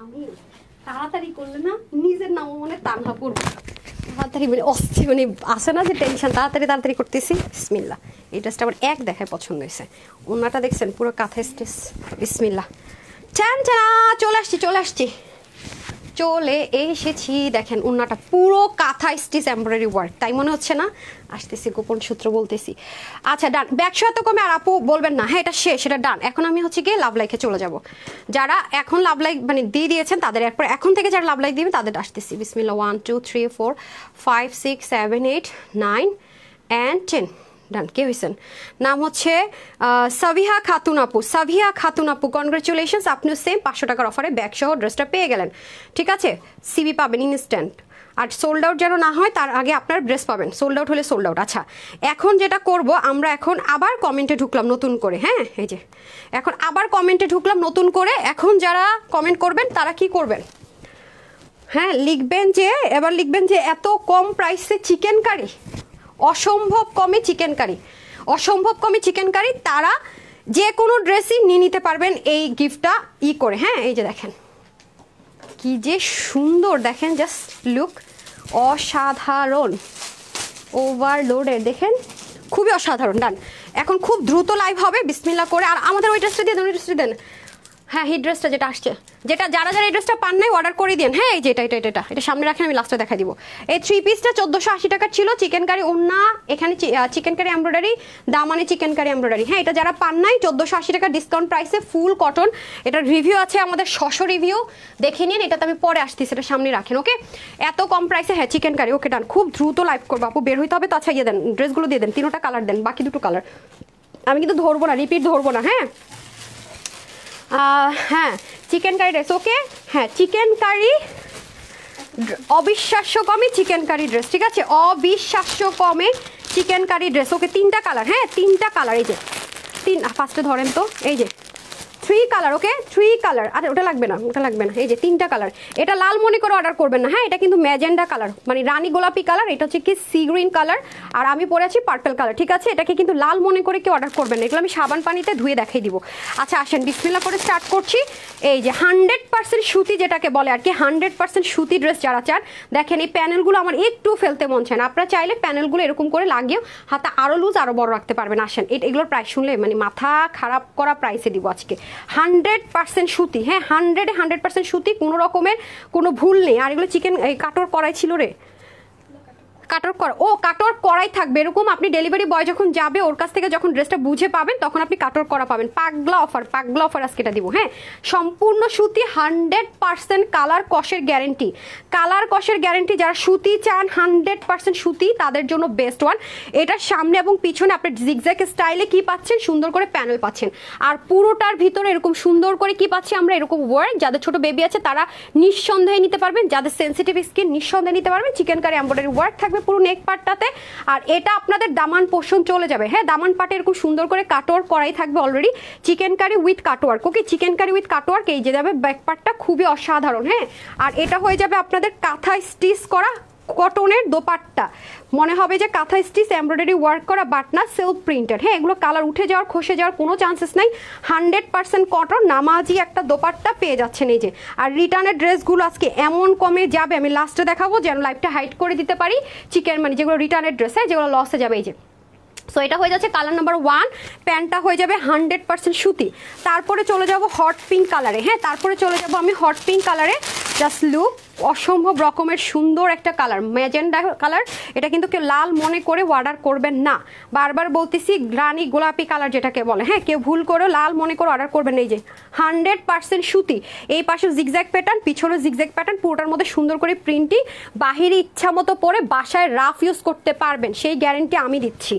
আমি তাড়াতাড়ি করলে না নিজের নাম মনে টানা পড়বো, তাড়াতাড়ি মানে অস্থির, মানে আসে না যে টেনশন, তাড়াতাড়ি করতেছি। বিসমিল্লাহ, এই ড্রেসটা আমার এক দেখায় পছন্দ হয়েছে। ওনাটা দেখছেন পুরো কাঁথা স্টেস। বিসমিল্লাহ, চান চলে আসছি, চলে এসেছি। দেখেন ওনাটা পুরো কাঁথা স্টিচ এমব্রয়ডারি ওয়ার্ক, তাই মনে হচ্ছে না? আসতেছি, গোপন সূত্র বলতেছি। আচ্ছা ডান, ব্যাগশো এত কমে আর আপু বলবেন না। হ্যাঁ, এটা শেষ, সেটা ডান। এখন আমি হচ্ছে গিয়ে লাভ লাইকে চলে যাব। যারা এখন লাভ লাইক মানে দিয়ে দিয়েছেন তাদের, এরপর এখন থেকে যারা লাভ লাইক দিবেন তাদের আসতেছি। বিসমিল্লাহ, 1 2 3 4 5 6 7 8 9 and 10। ডান। কে হয়েছেন? নাম হচ্ছে সাবিহা খাতুন আপু। সাবিহা খাতুন আপু, কনগ্রাচুলেশনস, আপনিও সেম 500 টাকার অফারে ব্যাগ সহ ড্রেসটা পেয়ে গেলেন। ঠিক আছে, সিবি পাবেন ইনস্ট্যান্ট। আর সোল্ড আউট যেন না হয় তার আগে আপনার ড্রেস পাবেন, সোল্ড আউট হলে সোল্ড আউট। আচ্ছা, এখন যেটা করব আমরা, এখন আবার কমেন্টে ঢুকলাম নতুন করে। হ্যাঁ, এই যে এখন আবার কমেন্টে ঢুকলাম নতুন করে। এখন যারা কমেন্ট করবেন তারা কি করবেন? হ্যাঁ, লিখবেন যে, এবার লিখবেন যে এত কম প্রাইসে চিকেন কারি, অসম্ভব কমে চিকেন কারি, অসম্ভব কমে চিকেন কারি। তারা যে কোনো ড্রেসই নিয়ে নিতে পারবেন এই গিফটটা করে। হ্যাঁ, এই যে দেখেন কি যে সুন্দর, দেখেন জাস্ট লুক, অসাধারণ, ওভারলোডেড, দেখেন খুবই অসাধারণ। ডান, এখন খুব দ্রুত লাইভ হবে বিসমিল্লাহ করে। আর আমাদের ওই ড্রেসটা দিয়ে দেন, ওই ড্রেসটা দেন। হ্যাঁ, হিট ড্রেসটা যেটা আসছে, যেটা যারা যারা এই ড্রেসটা পান নাই অর্ডার করে দিন। হ্যাঁ, এই যে এটা সামনে রাখেন, আমি লাস্টে দেখা দিব। এই 3 পিসটা 1480 টাকার ছিল। চিকেন কারি ওন্না, এখানে চিকেন কারি এমব্রয়ডারি, দামানে চিকেন কারি এমব্রয়ডারি। হ্যাঁ, এটা যারা পান নাই 1480 টাকা ডিসকাউন্ট প্রাইসে ফুল কটন। এটার রিভিউ আছে আমাদের, রিভিউ দেখে নিন। এটাতে আমি পরে আসতেছি, এটা সামনে রাখেন। ওকে, এত কম প্রাইসে হ্যাঁ চিকেন কারি। ওকে ডান, খুব দ্রুত লাইভ করবো আপু, বের হইতে হবে তো। আচ্ছা, ইয়ে দেন, ড্রেসগুলো দিয়ে দেন, 3টা কালার দেন, বাকি 2টো কালার আমি কিন্তু ধরবো না, রিপিট ধরবো না। হ্যাঁ হ্যাঁ, চিকেন কারি ড্রেস। ওকে, হ্যাঁ চিকেন কারি, অবিশ্বাস্য কমে চিকেন কারি ড্রেস। ঠিক আছে, অবিশ্বাস্য কমে চিকেন কারি ড্রেস। ওকে, 3টা কালার। হ্যাঁ, 3টা কালার, এই যে ফার্স্টে ধরেন তো, এই যে 3 কালার। ওকে, 3 কালার। আরে ওটা লাগবে না, ওটা লাগবে না। এই যে 3টা কালার। এটা লাল মনে করে অর্ডার করবেন না। হ্যাঁ, এটা কিন্তু ম্যাজেন্ডা কালার, মানে রানী গোলাপি কালার। এটা হচ্ছে কি সি গ্রিন কালার, আর আমি পরে আছি পার্পল কালার। ঠিক আছে, এটাকে কিন্তু লাল মনে করে কেউ অর্ডার করবেন না, এগুলো আমি সাবান পানিতে ধুয়ে দেখাই দিব। আচ্ছা আসেন, বিসমিল্লাহ করে স্টার্ট করছি। এই যে 100% সুতি যেটাকে বলে আর কি, 100% সুতি ড্রেস যারা চান, দেখেন এই প্যানেলগুলো আমার একটু ফেলতে মন চায় না। আপনারা চাইলে প্যানেলগুলো এরকম করে লাগিয়েও হাতে আরো লুজ আরো বড় রাখতে পারবেন। আসেন, এগুলোর প্রাইস শুনলে মানে মাথা খারাপ করা প্রাইসে দিব আজকে। 100% সুতি। হ্যাঁ, 100% সুতি, কোনো রকমের কোনো ভুল নেই। আর এগুলো চিকেন কাটর করাই ছিল রে, কাটর করা, ও কাটর করাই থাকবে এরকম। আপনি ডেলিভারি বয় যখন যাবে ওর কাছ থেকে যখন ড্রেসটা বুঝে পাবেন তখন আপনি কাটর করা পাবেন। পাগলা অফার, পাগলা অফার আজকে এটা দিব। হ্যাঁ, সম্পূর্ণ সুতি, 100% কালার কষের গ্যারেন্টি, কালার কষের গ্যারেন্টি। যারা সুতি চান 100% সুতি, তাদের জন্য বেস্ট ওয়ান। এটার সামনে এবং পিছনে আপনি জিগজ্যাগ স্টাইলে কি পাচ্ছেন, সুন্দর করে প্যানেল পাচ্ছেন। আর পুরোটার ভিতরে এরকম সুন্দর করে কি পাচ্ছি আমরা, এরকম ওয়ার্ক। যাদের ছোট বেবি আছে তারা নিঃসন্দেহে নিতে পারবেন, যাদের সেন্সিটিভ স্কিন নিঃসন্দেহে নিতে পারবেন। চিকেন কারি এমব্রয়ডারি ওয়ার্ক থাকবে পুরো নেক পার্টটাতে। আর এটা আপনাদের দামান পোর্শন চলে যাবে। হ্যাঁ, দামান পার্টে এরকম সুন্দর করে কাটওয়ার্ক করাই থাকবে already. Chikankari with cutwork. Okay, chikankari with cutwork, এই যে যাবে ব্যাক পার্টটা, খুবই অসাধারণ। হ্যাঁ, আর এটা হয়ে যাবে আপনাদের কাঁথা স্টিচ করা কটনের দোপাট্টা, মনে হবে যে কাঁথা স্টিচ এমব্রয়ডারি ওয়ার্ক করা, বাট না সেলফ প্রিন্টেড। হ্যাঁ, এগুলো কালার উঠে যাওয়ার খসে যাওয়ার কোনো চান্সেস নাই। 100% কটন নামাজি একটা দোপাট্টা পেয়ে যাচ্ছেন এই যে। আর রিটার্নের ড্রেসগুলো আজকে এমন কমে যাবে, আমি লাস্টে দেখাবো যেন লাইভটা হাইড করে দিতে পারি। চিকেন মানে যেগুলো রিটার্নের ড্রেস, হ্যাঁ যেগুলো লসে যাবে, এই যে। সো এটা হয়ে যাচ্ছে কালার নাম্বার 1, প্যান্টটা হয়ে যাবে 100% সুতি। তারপরে চলে যাব হট পিঙ্ক কালারে। হ্যাঁ, তারপরে চলে যাব আমি হট পিঙ্ক কালারে। জাস্ট লুক, অসম্ভব রকমের সুন্দর একটা কালার, ম্যাজেন্ডা কালার। এটা কিন্তু কেউ লাল মনে করে অর্ডার করবেন না, বারবার বলতেছি, রানী গোলাপি কালার যেটাকে বলে। হ্যাঁ, কেউ ভুল করে লাল মনে করে অর্ডার করবেন না। এই যে 100% সুতি, এই পাশে জিগজ্যাগ প্যাটার্ন, পিছনে জিগজ্যাগ প্যাটার্ন, পুরোটার মধ্যে সুন্দর করে প্রিন্টিং। বাহিরে ইচ্ছা মতো পরে বাসায় রাফ ইউজ করতে পারবেন, সেই গ্যারেন্টি আমি দিচ্ছি।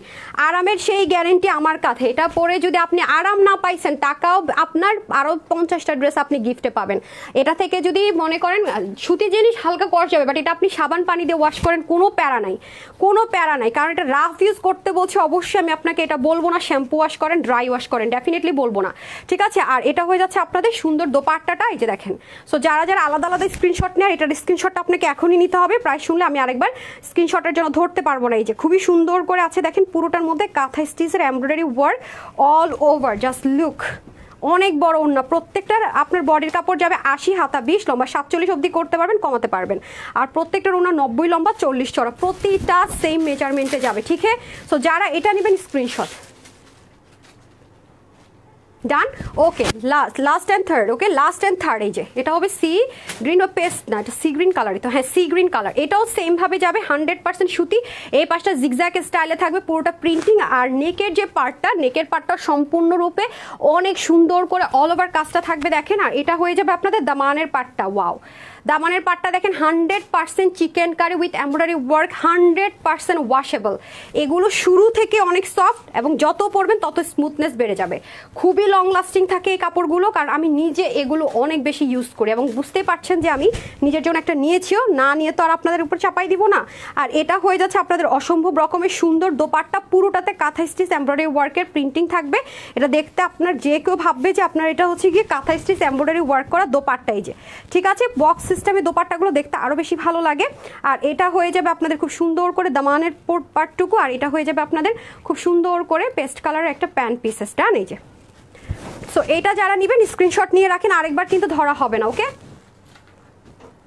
আরামের সেই গ্যারেন্টি আমার কাছে। এটা পরে যদি আপনি আরাম না পাইছেন, টাকাও আপনার, আরও 50টা ড্রেস আপনি গিফটে পাবেন। এটা থেকে যদি মনে করেন সুতি জিনিস হালকা করা যাবে, বাট এটা আপনি সাবান পানি দিয়ে ওয়াশ করেন, কোনো প্যারা নাই, কোনো প্যারা নাই। কারণ এটা রাফ ইউজ করতে বলছে, অবশ্যই আমি আপনাকে এটা বলবো না শ্যাম্পু ওয়াশ করেন, ড্রাই ওয়াশ করেন, ডেফিনেটলি বলবো না। ঠিক আছে, আর এটা হয়ে যাচ্ছে আপনাদের সুন্দর দোপাট্টাটা, এই যে দেখেন। সো যারা যারা আলাদা আলাদা স্ক্রিনশট নেয়, এটার স্ক্রিনশটটা আপনাকে এখনই নিতে হবে। প্রায় শুনলে আমি আরেকবার স্ক্রিনশটের জন্য ধরতে পারবো না। এই যে খুবই সুন্দর করে আছে দেখেন, পুরোটার মধ্যে কাঁথা স্টিচের embroidery work all over. Just look, অনেক বড় ওড়না, প্রত্যেকটার আপনার বডির কাপড় যাবে 80, হাতা 20, লম্বা 47 অবধি করতে পারবেন, কমাতে পারবেন। আর প্রত্যেকটার ওড়না 90, লম্বা 40 চড়া, প্রতিটা সেম মেজারমেন্টে যাবে। ঠিক আছে, সো যারা এটা নেবেন screenshot. Done, okay, last and third. Okay, last and third, এই যে এটা হবে সি গ্রিন ও পেস্ট না, এটা সি গ্রিন কালারই তো। হ্যাঁ, সি গ্রিন কালার, এটাও সেম ভাবে যাবে 100% সুতি। এই পাশটা জিগজ্যাগ স্টাইলে থাকবে, পুরোটা প্রিন্টিং। আর নেকের যে পার্টটা, নেকের পার্টটা সম্পূর্ণরূপে অনেক সুন্দর করে অল ওভার কাজটা থাকবে দেখেন। আর এটা হয়ে যাবে আপনাদের দামানের পার্টটা। ওয়াও, দামানের পাটটা দেখেন 100% chikankari with embroidery work, 100% washable. এগুলো শুরু থেকে অনেক সফট এবং যত পরবেন তত স্মুথনেস বেড়ে যাবে। খুবই লং লাস্টিং থাকে এই কাপড়গুলো, কারণ আমি নিজে এগুলো অনেক বেশি ইউজ করি এবং বুঝতেই পারছেন যে আমি নিজের জন্য একটা নিয়েছিও, না নিয়ে তো আর আপনাদের উপর চাপাই দিব না। আর এটা হয়ে যাচ্ছে আপনাদের অসম্ভব রকমের সুন্দর দোপাট্টা, পুরোটাতে কাঁথা স্টিচ এমব্রয়ডারি ওয়ার্কের প্রিন্টিং থাকবে। এটা দেখতে আপনার যে কেউ ভাববে যে আপনার এটা হচ্ছে গিয়ে কাঁথা স্টিচ এমব্রয়ডারি ওয়ার্ক করা দোপাট্টা। এই যে ঠিক আছে, বক্স সিস্টেমে দোপাট্টাগুলো দেখতে আরও বেশি ভালো লাগে। আর এটা হয়ে যাবে আপনাদের খুব সুন্দর করে দামানের পার্টটুকু, আর এটা হয়ে যাবে আপনাদের খুব সুন্দর করে পেস্ট কালারের একটা প্যান্ট পিসেস ডান। এই যে সো এইটা যারা নেবেন স্ক্রিনশট নিয়ে রাখেন, আরেকবার কিন্তু ধরা হবে না। ওকে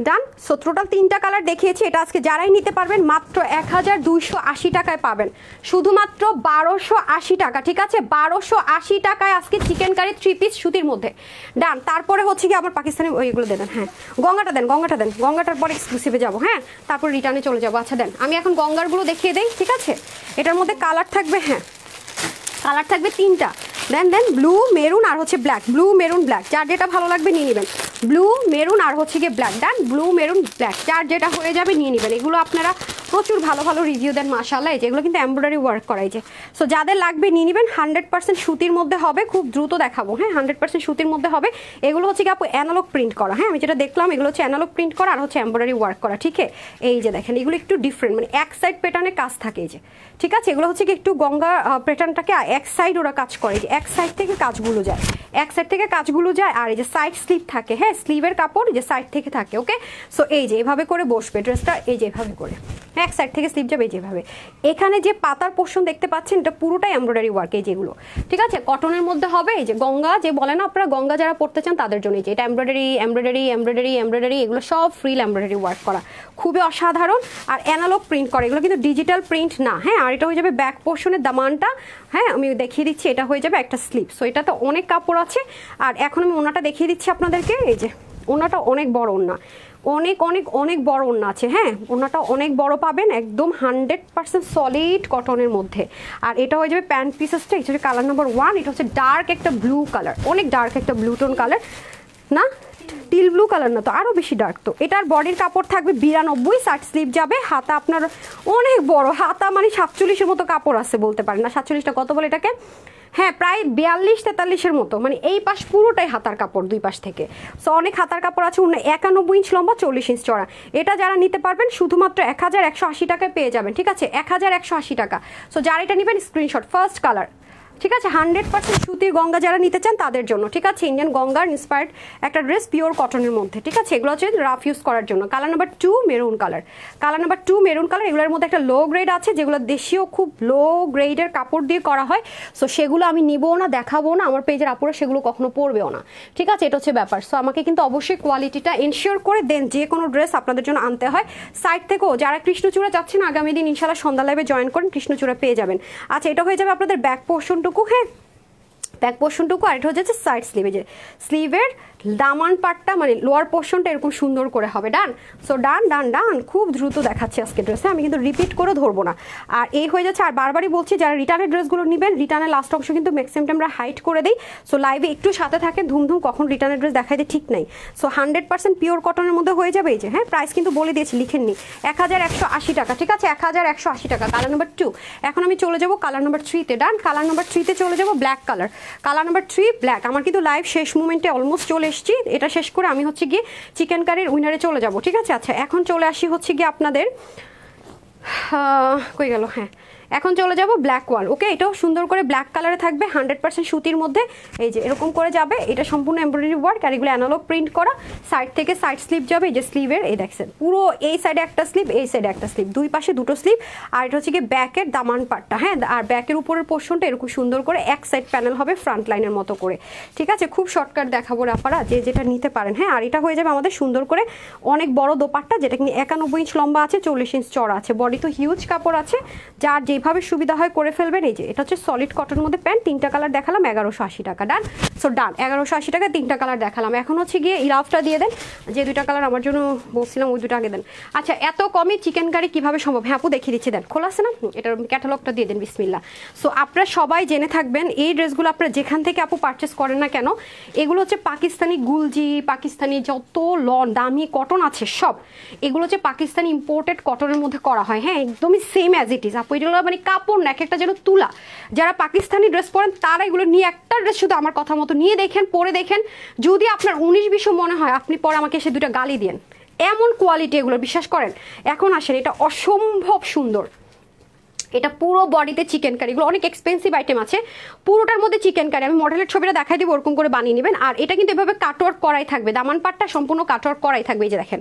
ডান। সো টোটাল 3টা কালার দেখিয়েছি, এটা আজকে যারাই নিতে পারবেন মাত্র 1280 টাকায় পাবেন, শুধুমাত্র 1280 টাকা। ঠিক আছে, 1280 টাকায় আজকে চিকেন কারি 3 পিস সুতির মধ্যে। ডান। তারপরে হচ্ছে কি আমার পাকিস্তানি ওইগুলো দেন, হ্যাঁ গঙ্গাটা দেন, গঙ্গাটা দেন, গঙ্গাটার পর এক্সক্লুসিভে যাবো, হ্যাঁ তারপর রিটার্নে চলে যাবো। আচ্ছা দেন, আমি এখন গঙ্গারগুলো দেখিয়ে দেই। ঠিক আছে, এটার মধ্যে কালার থাকবে, হ্যাঁ কালার থাকবে 3টা। দেন দেন ব্লু মেরুন আর হচ্ছে ব্ল্যাক, ব্লু মেরুন ব্ল্যাক, যার যেটা ভালো লাগবে নিয়ে নেবেন। ব্লু মেরুন আর হচ্ছে গিয়ে ব্ল্যাক, ডান ব্লু মেরুন ব্ল্যাক, যার যেটা হয়ে যাবে নিয়ে নেবেন। এগুলো আপনারা প্রচুর ভালো ভালো রিভিউ দেন মাশাআল্লাহ। এই যে এগুলো কিন্তু এমব্রয়ডারি ওয়ার্ক করা। এই যে সো যাদের লাগবে নিয়ে নেবেন, 100% সুতির মধ্যে হবে, খুব দ্রুত দেখাবো, হ্যাঁ 100% সুতির মধ্যে হবে। এগুলো হচ্ছে কি আপু অ্যানালগ প্রিন্ট করা, হ্যাঁ আমি যেটা দেখলাম এগুলো হচ্ছে অ্যানালগ প্রিন্ট করা আর হচ্ছে এমব্রয়ডারি ওয়ার্ক করা। ঠিক আছে, এই যে দেখেন এগুলো একটু ডিফারেন্ট, মানে এক সাইড প্যাটার্নের কাজ থাকে। এই যে ঠিক আছে, এগুলো হচ্ছে কি একটু গঙ্গা প্যাটার্নটাকে এক সাইড ওরা কাজ করে, যে এক সাইড থেকে কাজগুলো যায়, এক সাইড থেকে কাজগুলো যায়। আর এই যে সাইড স্লিভ থাকে, হ্যাঁ স্লিভের কাপড় যে সাইড থেকে থাকে। ওকে সো এই যে এভাবে করে বসবে ড্রেসটা, এই যে এভাবে করে এক সাইড থেকে স্লিভ যাবে যেভাবে। এখানে যে পাতার পোর্শন দেখতে পাচ্ছেন এটা পুরোটাই এমব্রয়ডারি ওয়ার্ক, এই যেগুলো ঠিক আছে কটনের মধ্যে হবে। এই যে গঙ্গা যে বলে না আপনারা, গঙ্গা যারা পড়তে চান তাদের জন্য এই যে এটা এমব্রয়ডারি এমব্রয়ডারি এমব্রয়ডারি এমব্রয়ডারি, এগুলো সব ফ্রিল এমব্রয়ডারি ওয়ার্ক করা, খুবই অসাধারণ। আর অ্যানালগ প্রিন্ট করে, এগুলো কিন্তু ডিজিটাল প্রিন্ট না, হ্যাঁ। আর এটা হয়ে যাবে ব্যাক পোর্শনের দামানটা, হ্যাঁ আমি দেখিয়ে দিচ্ছি, এটা হয়ে যাবে একটা স্লিপ। সো এটাতে অনেক কাপড় আছে। আর এখন আমি ওনাটা দেখিয়ে দিচ্ছি আপনাদেরকে। এই যে ওনাটা অনেক বড় ওনা, অনেক অনেক অনেক বড় ওনা আছে, হ্যাঁ ওনাটা অনেক বড় পাবেন, একদম 100% সলিড কটনের মধ্যে। আর এটা হয়ে যাবে প্যান্ট পিসেসটা, এটা হচ্ছে কালার নাম্বার 1, এটা হচ্ছে ডার্ক একটা ব্লু কালার, অনেক ডার্ক একটা ব্লু টোন কালার, না টিল ব্লু কালার না তো আরও বেশি ডার্ক। তো এটার বডির কাপড় থাকবে 92, শার্ট স্লিভ যাবে, হাতা আপনার অনেক বড়, হাতা মানে 47-এর মতো কাপড় আছে বলতে পারেন, না 47টা কত বলে এটাকে, হ্যাঁ প্রায় 42-43-এর মতো, মানে এই পাশ পুরোটাই হাতার কাপড় দুই পাশ থেকে। সো অনেক হাতার কাপড় আছে। 91 ইঞ্চ লম্বা, 40 ইঞ্চ চড়া। এটা যারা নিতে পারবেন শুধুমাত্র 1180 টাকায় পেয়ে যাবেন। ঠিক আছে 1180 টাকা। সো যারা এটা নেবেন স্ক্রিনশট, ফার্স্ট কালার। ঠিক আছে 100% সুতির গঙ্গা যারা নিতে চান তাদের জন্য। ঠিক আছে ইন্ডিয়ান গঙ্গার ইন্সপায়ার্ড একটা ড্রেস পিওর কটনের মধ্যে। ঠিক আছে এগুলো হচ্ছে রাফ ইউজ করার জন্য। Colour number 2 maroon colour, colour number 2 maroon colour. এগুলোর মধ্যে একটা লো গ্রেড আছে, যেগুলো দেশীয় খুব লো গ্রেডের কাপড় দিয়ে করা হয়। সো সেগুলো আমি নিবও না, দেখাবো না, আমার পেজের আপুরা সেগুলো কখনো পরবেও না। ঠিক আছে এটা হচ্ছে ব্যাপার। সো আমাকে কিন্তু অবশ্যই কোয়ালিটিটা এনশিওর করে দেন, যে কোনো ড্রেস আপনাদের জন্য আনতে হয় সাইড থেকেও। যারা কৃষ্ণচূড়া যাচ্ছেন আগামী দিন ইনশাল্লাহ সন্ধ্যা লাইভে জয়েন করেন, কৃষ্ণচূড়া পেয়ে যাবেন। আচ্ছা এটা হয়ে যাবে আপনাদের ব্যাক পোর্শনটুকু, হ্যাঁ ব্যাক পোর্শনটুকু। আর এটা হচ্ছে সাইড স্লিভে, যে স্লিভের দামান পাটটা মানে লোয়ার পোর্শনটা এরকম সুন্দর করে হবে। ডান। সো ডান ডান ডান, খুব দ্রুত দেখাচ্ছি আজকে ড্রেসে, আমি কিন্তু রিপিট করে ধরবো না। আর এই হয়ে যাচ্ছে। আর বারবারই বলছি যারা রিটার্নের ড্রেসগুলো নেবেন, রিটার্নের লাস্ট অংশ কিন্তু ম্যাক্সিমামটা আমরা হাইট করে দিই। সো লাইভে একটু সাথে থাকে, ধুমধুম কখন রিটার্নের ড্রেস দেখাই দেয় ঠিক নাই। সো 100% পিওর কটনের মধ্যে হয়ে যাবে। এই যে হ্যাঁ প্রাইস কিন্তু বলে দিয়েছি, লিখেননি, 1180 টাকা। ঠিক আছে 1180 টাকা। Colour number 2। এখন আমি চলে যাবো কালার নাম্বার 3-তে। ডান। কালার নাম্বার 3-তে চলে যাবো, black colour. Colour number 3 black. আমার কিন্তু লাইভ শেষ মোমেন্টে অলমোস্ট চলে এসেছি, এটা শেষ করে আমি হচ্ছে গিয়ে চিকেন কারির উইনারে চলে যাব। ঠিক আছে আচ্ছা এখন চলে আসি হচ্ছে গিয়ে আপনাদের কই গেল, হ্যাঁ এখন চলে যাব ব্ল্যাক ওয়ান। ওকে এটাও সুন্দর করে ব্ল্যাক কালারে থাকবে, 100% সুতির মধ্যে। এই যে এরকম করে যাবে, এটা সম্পূর্ণ এমব্রয়ডারি ওয়ার্ক, আর এগুলো অ্যানালগ প্রিন্ট করা। সাইড থেকে সাইড স্লিভ যাবে, এই যে স্লিভের এই দেখছেন পুরো এই সাইডে একটা স্লিভ, এই সাইডে একটা স্লিভ, দুই পাশে দুটো স্লিভ। আর এটা হচ্ছে গিয়ে ব্যাকের দামান পাটটা, হ্যাঁ আর ব্যাকের উপরের পোর্শনটা এরকম সুন্দর করে এক সাইড প্যানেল হবে ফ্রন্ট লাইনের মতো করে। ঠিক আছে খুব শর্টকাট দেখাবো আপনারা, যে যেটা নিতে পারেন। হ্যাঁ আর এটা হয়ে যাবে আমাদের সুন্দর করে অনেক বড় দোপাট্টা, যেটা কিন্তু 91 ইঞ্চ লম্বা আছে, 40 ইঞ্চ চড়া আছে। বডি তো হিউজ কাপড় আছে, যার যেভাবে যেভাবে সুবিধা হয় করে ফেলবেন। এই যে এটা হচ্ছে সলিড কটনের মধ্যে প্যান্ট, 3টা কালার দেখালাম, 1180 টাকা। ডান, সো ডান, 1180 টাকা 3টা কালার দেখালাম। এখন হচ্ছে গিয়ে ইরাফটা দিয়ে দেন, যে 2টা কালার আমার জন্য বলছিলাম ওই 2টা আগে দেন। আচ্ছা, এত কমে চিকেন কারি কিভাবে সম্ভব? হ্যাঁ আপু দেখিয়ে দিচ্ছি, দেন খোলা আছে না, এটার ক্যাটালগটা দিয়ে দেন, বিসমিল্লাহ। সো আপনারা সবাই জেনে থাকবেন এই ড্রেসগুলো আপনারা যেখান থেকে আপু পারচেস করেন না কেন, এগুলো হচ্ছে পাকিস্তানি গুলজি, পাকিস্তানি যত দামি কটন আছে সব এগুলো হচ্ছে পাকিস্তানি ইম্পোর্টেড কটনের মধ্যে করা হয়। হ্যাঁ, একদমই সেম অ্যাজ ইট ইজ আপু, এগুলো মানে কাপড় না, এক একটা যেন তুলা। যারা পাকিস্তানি ড্রেস পরেন তারা এগুলো নিয়ে একটা ড্রেস শুধু আমার কথা মতো নিয়ে দেখেন, পরে দেখেন, যদি আপনার 19-20 মনে হয় আপনি পরে আমাকে এসে 2টা গালি দেন, এমন কোয়ালিটি এগুলো, বিশ্বাস করেন। এখন আসেন, এটা অসম্ভব সুন্দর, এটা পুরো বডিতে চিকেন কারি, এগুলো অনেক এক্সপেন্সিভ আইটেম আছে, পুরোটার মধ্যে চিকেন কারি। আমি মডেলের ছবিটা দেখাই দিব, ওরকম করে বানিয়ে নেবেন। আর এটা কিন্তু এভাবে কাটওয়ার্ক করাই থাকবে, দামান পাটটা সম্পূর্ণ কাটওয়ার্ক করাই থাকবে। এই যে দেখেন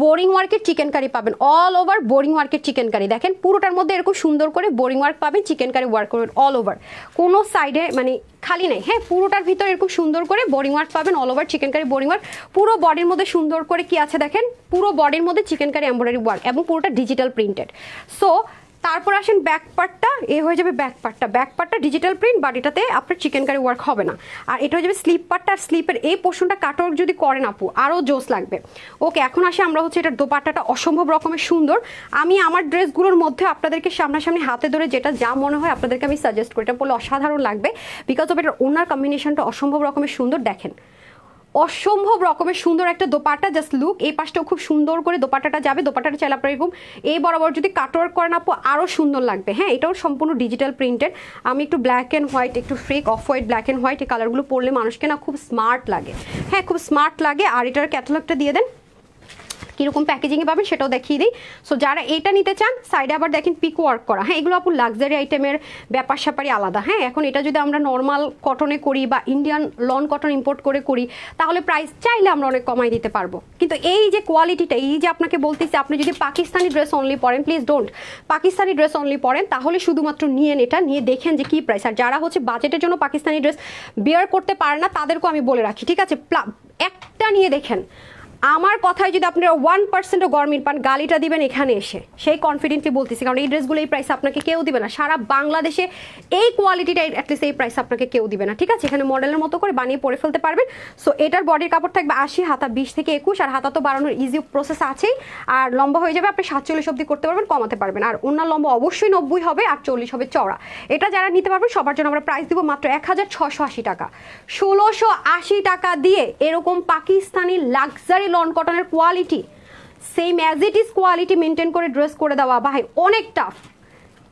বোরিং ওয়ার্কের চিকেন কারি পাবেন, অল ওভার বোরিং ওয়ার্কের চিকেন কারি। দেখেন পুরোটার মধ্যে এরকম সুন্দর করে বোরিং ওয়ার্ক পাবেন, চিকেন কারি ওয়ার্ক করবেন অল ওভার, কোনো সাইডে মানে খালি নেই। হ্যাঁ, পুরোটার ভিতরে এরকম সুন্দর করে বোরিং ওয়ার্ক পাবেন, all over chikankari boring work. পুরো বডির মধ্যে সুন্দর করে কি আছে দেখেন, পুরো বডির মধ্যে চিকেন কারি এমব্রয়ডারি ওয়ার্ক এবং পুরোটা ডিজিটাল প্রিন্টেড। সো তারপর আসেন ব্যাক পার্টটা, এ হয়ে যাবে ব্যাক পার্টটা। ব্যাক পার্টটা ডিজিটাল প্রিন্ট, বাট এটাতে আপনার চিকেন কারি ওয়ার্ক হবে না। আর এটা হয়ে যাবে স্লিপ পার্টটা, আর স্লিপের এই পোর্শনটা কাটওয়ার্ক যদি করেন আপু আরও জোস লাগবে। ওকে, এখন আসে আমরা হচ্ছে এটার দোপাট্টাটা অসম্ভব রকমের সুন্দর। আমি আমার ড্রেসগুলোর মধ্যে আপনাদেরকে সামনাসামনি হাতে ধরে যেটা যা মনে হয় আপনাদেরকে আমি সাজেস্ট করি, এটা বলে অসাধারণ লাগবে, বিকজ অফ এটার ওনার কম্বিনেশনটা অসম্ভব রকমের সুন্দর। দেখেন অসম্ভব রকমের সুন্দর একটা দোপাট্টা, জাস্ট লুক। এই পাশটাও খুব সুন্দর করে দোপাট্টাটা যাবে, দোপাট্টাটা চাইলে আপনার এরকম এই বরাবর যদি কাটওয়ার্ক করেন আপু আরও সুন্দর লাগবে। হ্যাঁ, এটাও সম্পূর্ণ ডিজিটাল প্রিন্টেড। আমি একটু ব্ল্যাক অ্যান্ড হোয়াইট, একটু ফ্রেক off white, black and white, এই কালারগুলো পরলে মানুষকে না খুব স্মার্ট লাগে। হ্যাঁ, খুব স্মার্ট লাগে। আর এটার ক্যাটালগটা দিয়ে দেন, কীরকম প্যাকেজিংয়ে পাবেন সেটাও দেখিয়ে দিই। সো যারা এইটা নিতে চান, সাইডে আবার দেখেন পিক ওয়ার্ক করা। হ্যাঁ, এগুলো আপু লাক্সারি আইটেমের ব্যাপার স্যাপারই আলাদা। হ্যাঁ, এখন এটা যদি আমরা নর্মাল কটনে করি বা ইন্ডিয়ান লন কটন ইম্পোর্ট করে করি, তাহলে প্রাইস চাইলে আমরা অনেক কমাই দিতে পারবো। কিন্তু এই যে কোয়ালিটিটা, এই যে আপনাকে বলতেছি, আপনি যদি পাকিস্তানি ড্রেস অনলি পরেন, please don't Pakistani dress only পরেন, তাহলে শুধুমাত্র নিয়েন, এটা নিয়ে দেখেন যে কী প্রাইস। আর যারা হচ্ছে বাজেটের জন্য পাকিস্তানি ড্রেস বিয়ার করতে পারে না, তাদেরকেও আমি বলে রাখি, ঠিক আছে, একটা নিয়ে দেখেন। আমার কথায় যদি আপনারা 1%ও গরমির পান, গালিটা দিবেন এখানে এসে, সেই কনফিডেন্টলি বলতেছি, কারণ এই ড্রেসগুলো এই প্রাইস আপনাকে কেউ দিবে না সারা বাংলাদেশে। এই কোয়ালিটিটা অ্যাটলিস্ট এই প্রাইস আপনাকে কেউ দিবে না, ঠিক আছে। এখানে মডেলের মতো করে বানিয়ে পরে ফেলতে পারবেন। সো এটার বডির কাপড় থাকবে 80, হাতা 20 থেকে 21, আর হাতা তো বাড়ানোর ইজি প্রসেস আছেই। আর লম্বা হয়ে যাবে, আপনি 47 অবধি করতে পারবেন, কমাতে পারবেন। আর ওনার লম্বা অবশ্যই 90 হবে, আর 40 হবে চওড়া। এটা যারা নিতে পারবেন সবার জন্য আমরা প্রাইস দিব মাত্র 1680 টাকা। 1680 টাকা দিয়ে এরকম পাকিস্তানি লাক্সারি লন কটনের quality, same as it is quality maintain করে ড্রেস করে দেওয়া ভাই অনেক টাফ।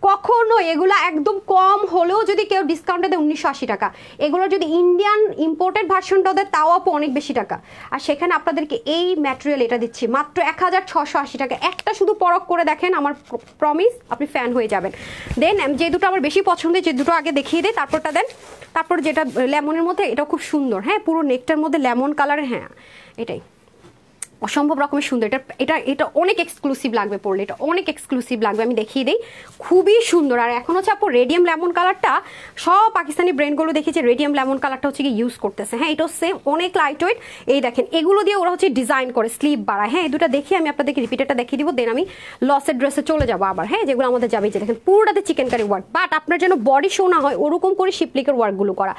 কখনো এগুলা একদম কম হলেও যদি কেউ ডিসকাউন্টে দেয় 1980 টাকা, এগুলো যদি ইন্ডিয়ান ইম্পোর্টেড ভার্সনটা দেয় তাও আপু অনেক বেশি টাকা। আর সেখানে আপনাদেরকে এই ম্যাটেরিয়াল এটা দিচ্ছি মাত্র 1680 টাকা। একটা শুধু পরখ করে দেখেন, আমার প্রমিস আপনি ফ্যান হয়ে যাবেন। দেন যে দুটো আমার বেশি পছন্দের, যে দুটো আগে দেখিয়ে দিই, তারপরটা দেন। তারপর যেটা লেমনের মধ্যে, এটাও খুব সুন্দর। হ্যাঁ, পুরো নেকটার মধ্যে লেমন কালারের, হ্যাঁ এটাই অসম্ভব রকমের সুন্দর। এটা এটা এটা অনেক এক্সক্লুসিভ লাগবে পরলে, এটা অনেক এক্সক্লুসিভ লাগবে, আমি দেখিয়ে দিই, খুবই সুন্দর। আর এখন হচ্ছে আপু রেডিয়াম লেমন কালারটা সব পাকিস্তানি ব্র্যান্ডগুলো দেখেছি রেডিয়াম লেমন কালারটা হচ্ছে কি ইউজ করতেছে। হ্যাঁ, এটাও সেম অনেক লাইট ওয়েট। এই দেখেন এগুলো দিয়ে ওরা হচ্ছে ডিজাইন করে স্লিভ বাড়ায়। হ্যাঁ, এই দুটো দেখিয়ে আমি আপনাদেরকে রিপিটারটা দেখিয়ে দিব, দেন আমি লসের ড্রেসে চলে যাবো আবার। হ্যাঁ, যেগুলো আমাদের যাবে, যে দেখেন পুরোটাতে চিকেন কারি ওয়ার্ক, বাট আপনার যেন বডি শো না হয় ওরকম করে শিপলিকের ওয়ার্কগুলো করা,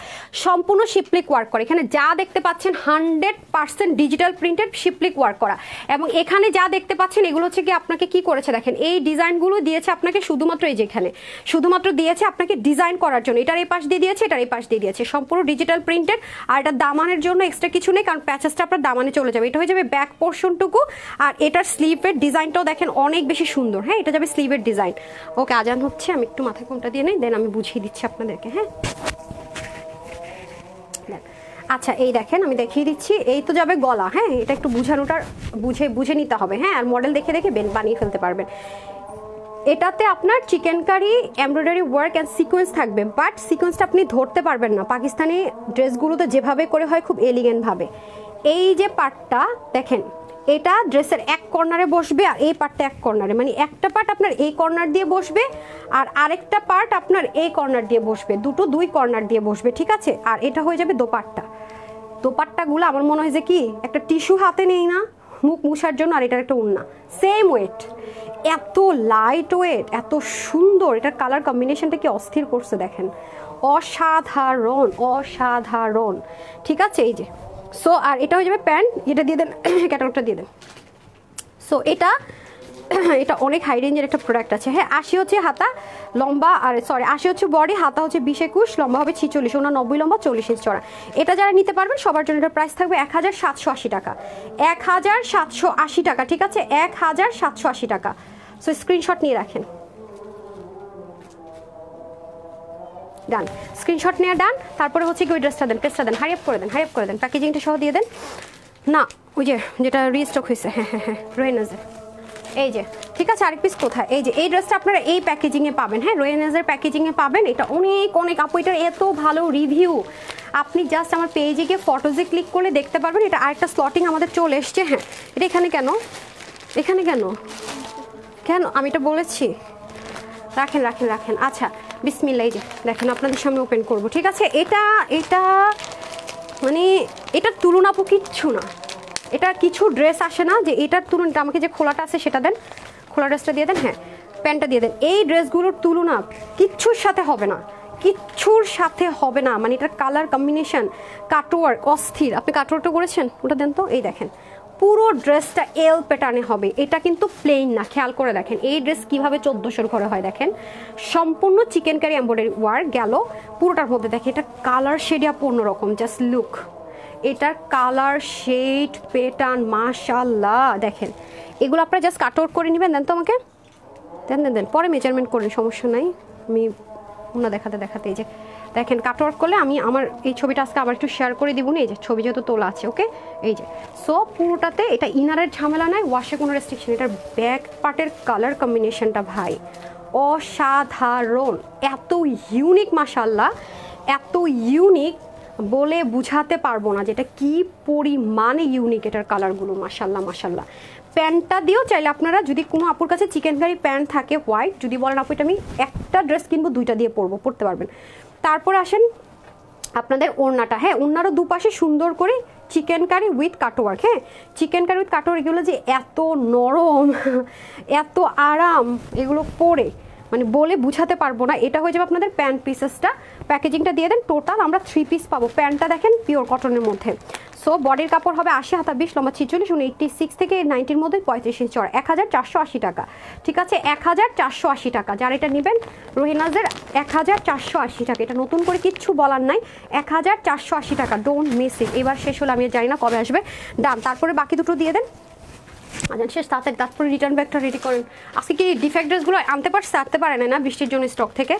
সম্পূর্ণ শিপলিক ওয়ার্ক করে। এখানে যা দেখতে পাচ্ছেন 100% ডিজিটাল প্রিন্টেড শিপলিক ওয়ার্ক করা। এবং এখানে যা দেখতে পাচ্ছেন এগুলো হচ্ছে কি আপনাকে কি করেছে দেখেন, এই ডিজাইনগুলো দিয়েছে আপনাকে শুধুমাত্র, এই যে এখানে শুধুমাত্র দিয়েছে আপনাকে ডিজাইন করার জন্য। এটার এই পাশ দিয়ে দিয়েছে, এটার এই পাশ দিয়ে দিয়েছে, সম্পূর্ণ ডিজিটাল প্রিন্টেড। আর এটা দামানের জন্য এক্সট্রা কিছু নেই, কারণ প্যাচেসটা আপনার দামানে চলে যাবে। এটা হয়ে যাবে ব্যাক পোর্শনটুকু। আর এটার স্লিভের ডিজাইনটাও দেখেন অনেক বেশি সুন্দর। হ্যাঁ, এটা যাবে স্লিভের ডিজাইন। ওকে, আজান হচ্ছে, আমি একটু মাথায় কোনটা দিয়ে নেই, দেন আমি বুঝিয়ে দিচ্ছি আপনাদেরকে। হ্যাঁ, আচ্ছা এই দেখেন আমি দেখিয়ে দিচ্ছি, এই তো যাবে গলা। হ্যাঁ, এটা একটু বুঝানোটা বুঝে নিতে হবে। হ্যাঁ, আর মডেল দেখে দেখে বানিয়ে ফেলতে পারবেন। এটাতে আপনার chikankari embroidery work and sequence থাকবে, বাট সিকোয়েন্সটা আপনি ধরতে পারবেন না। পাকিস্তানি ড্রেসগুলোতে যেভাবে করে হয় খুব এলিগেন্টভাবে। এই যে পার্টটা দেখেন, এটা ড্রেসের এক কর্নারে বসবে, আর এই পার্টটা এক কর্নারে, মানে একটা পার্ট আপনার এই কর্নার দিয়ে বসবে, আর আরেকটা পার্ট আপনার এই কর্নার দিয়ে বসবে, দুই কর্নার দিয়ে বসবে, ঠিক আছে। আর এটা হয়ে যাবে দোপাট্টা। দোপাট্টাগুলো আমার মনে হয় যে কি একটা টিস্যু হাতে নেই না, মুখ মুছার জন্য, আর এটার একটা ওড়না সেম ওয়েট, এত লাইট ওয়েট, এত সুন্দর, এটার কালার কম্বিনেশনটা কি অস্থির করছে দেখেন, অসাধারণ অসাধারণ। ঠিক আছে, এই যে সো আর এটা হয়ে যাবে প্যান্ট, এটা দিয়ে দেন, ক্যাটালগটা দিয়ে দেন। সো এটা এটা অনেক হাই রেঞ্জের একটা প্রোডাক্ট আছে। হ্যাঁ 80 হচ্ছে হাতা লম্বা, আর সরি 80 হচ্ছে বডি, হাতা হচ্ছে 20-21, লম্বা হবে 46, 90 লম্বা, 40 ইঞ্চ চড়া। এটা যারা নিতে পারবেন সবার জন্য এটার প্রাইস থাকবে 1780 টাকা, 1780 টাকা। ঠিক আছে, 1780 টাকা। সো স্ক্রিনশট নিয়ে রাখেন, ডান, স্ক্রিনশট নিয়ে ডান। তারপরে হচ্ছে কি ওই ড্রেসটা দেন, প্রেসটা দেন, হারিয়ে করে দেন, হারিয়ে করে দেন, প্যাকেজিংটা সহ দিয়ে দেন না, ওই যে যেটা রিস্টক হয়েছে, হ্যাঁ হ্যাঁ হ্যাঁ রোয়েনাজের, এই যে ঠিক আছে। আরেক পিস কোথায়, এই যে এই ড্রেসটা আপনারা এই প্যাকেজিংয়ে পাবেন, হ্যাঁ রোয়েনাজের প্যাকেজিংয়ে পাবেন। এটা অনেক অনেক আপু, এটার এত ভালো রিভিউ, আপনি জাস্ট আমার পেজে গিয়ে ফটোজে ক্লিক করলে দেখতে পারবেন। এটা আরেকটা স্লটিং আমাদের চলে এসছে। হ্যাঁ এটা এখানে কেন, এখানে কেন কেন আমি এটা বলেছি, রাখেন রাখেন রাখেন। আচ্ছা বিসমিল্লাহ, এই যে দেখেন আপনাদের সামনে ওপেন করব। ঠিক আছে, এটা এটা মানে এটার তুলনা আপু কিচ্ছু না, এটা কিছু ড্রেস আসে না যে এটার তুলনাটা, আমাকে যে খোলাটা আছে সেটা দেন, খোলা ড্রেসটা দিয়ে দেন, হ্যাঁ প্যান্টটা দিয়ে দেন। এই ড্রেসগুলোর তুলনা কিচ্ছুর সাথে হবে না, কিচ্ছুর সাথে হবে না। মানে এটার কালার কম্বিনেশন, কাটওয়ার্ক অস্থির। আপনি কাটওয়ার্কটা করেছেন, ওটা দেন তো। এই দেখেন পুরো ড্রেসটা এল প্যাটার্নে হবে, এটা কিন্তু প্লেন না, খেয়াল করে দেখেন এই ড্রেস কিভাবে 1400 ঘরে হয় দেখেন, সম্পূর্ণ চিকেন কারি এমব্রয়ডারি ওয়ার্ক গেল পুরোটার মধ্যে। দেখেন এটা কালার শেড আপ অন্যরকম, জাস্ট লুক, এটার কালার শেড প্যাটার্ন মাশাআল্লাহ। দেখেন এগুলো আপনারা জাস্ট কাট আউট করে নেবেন, দেন তো আমাকে, দেন দেন দেন, পরে মেজারমেন্ট করেন, সমস্যা নাই। আমি ওনা দেখাতে দেখাতে এই যে দেখেন কাট আউট করলে আমি আমার এই ছবিটা আজকে আবার একটু শেয়ার করে দিব না, এই যে ছবি যেহেতু তোলা আছে, ওকে। এই যে সো পুরোটাতে এটা ইনারের ঝামেলা নাই, ওয়াশে কোনো রেস্ট্রিকশন। এটার ব্যাক পার্টের কালার কম্বিনেশনটা ভাই অসাধারণ, এত ইউনিক মাশাআল্লাহ, এত ইউনিক বলে বুঝাতে পারবো না যেটা কি পরিমাণে ইউনিক এটার কালারগুলো, মাশাআল্লাহ মাশাআল্লাহ। প্যান্টটা দিয়েও চাইলে আপনারা, যদি কোনো আপুর কাছে চিকেন কারি প্যান্ট থাকে হোয়াইট, যদি বলেন আপু এটা আমি একটা ড্রেস কিনবো, দুইটা দিয়ে পরতে পারবেন। তারপর আসেন আপনাদের ওড়নাটা, হ্যাঁ ওড়নারও দুপাশে সুন্দর করে চিকেন কারি উইথ কাটওয়ার্ক, হ্যাঁ চিকেন কারি উইথ কাটওয়ার্ক, এগুলো যে এত নরম এত আরাম এগুলো পরে মানে বলে বুঝাতে পারবো না। এটা হয়ে যাবে আপনাদের প্যান্ট পিসেসটা, প্যাকেজিংটা দিয়ে দেন। টোটাল আমরা 3 পিস পাবো। প্যান্টটা দেখেন পিওর কটনের মধ্যে। সো বডির কাপড় হবে 80, হাতা 20, লম্বা 46, 86 থেকে 90-র মধ্যে 35 ইঞ্চ চড়া, 1480 টাকা। ঠিক আছে 1480 টাকা। যারা এটা নেবেন রোহিনাজের 1480 টাকা, এটা নতুন করে কিচ্ছু বলার নাই, 1480 টাকা। Don't miss it. এবার শেষ হলে আমি জানি না কবে আসবে, ডান। তারপরে বাকি দুটো দিয়ে দেন। আচ্ছা শেষ, তাড়াতাড়ি তারপরে রিটার্ন ব্যাগটা রেডি করেন। আজকে কি ডিফেক্ট ড্রেসগুলো আনতে পারে না বৃষ্টির জন্য স্টক থেকে।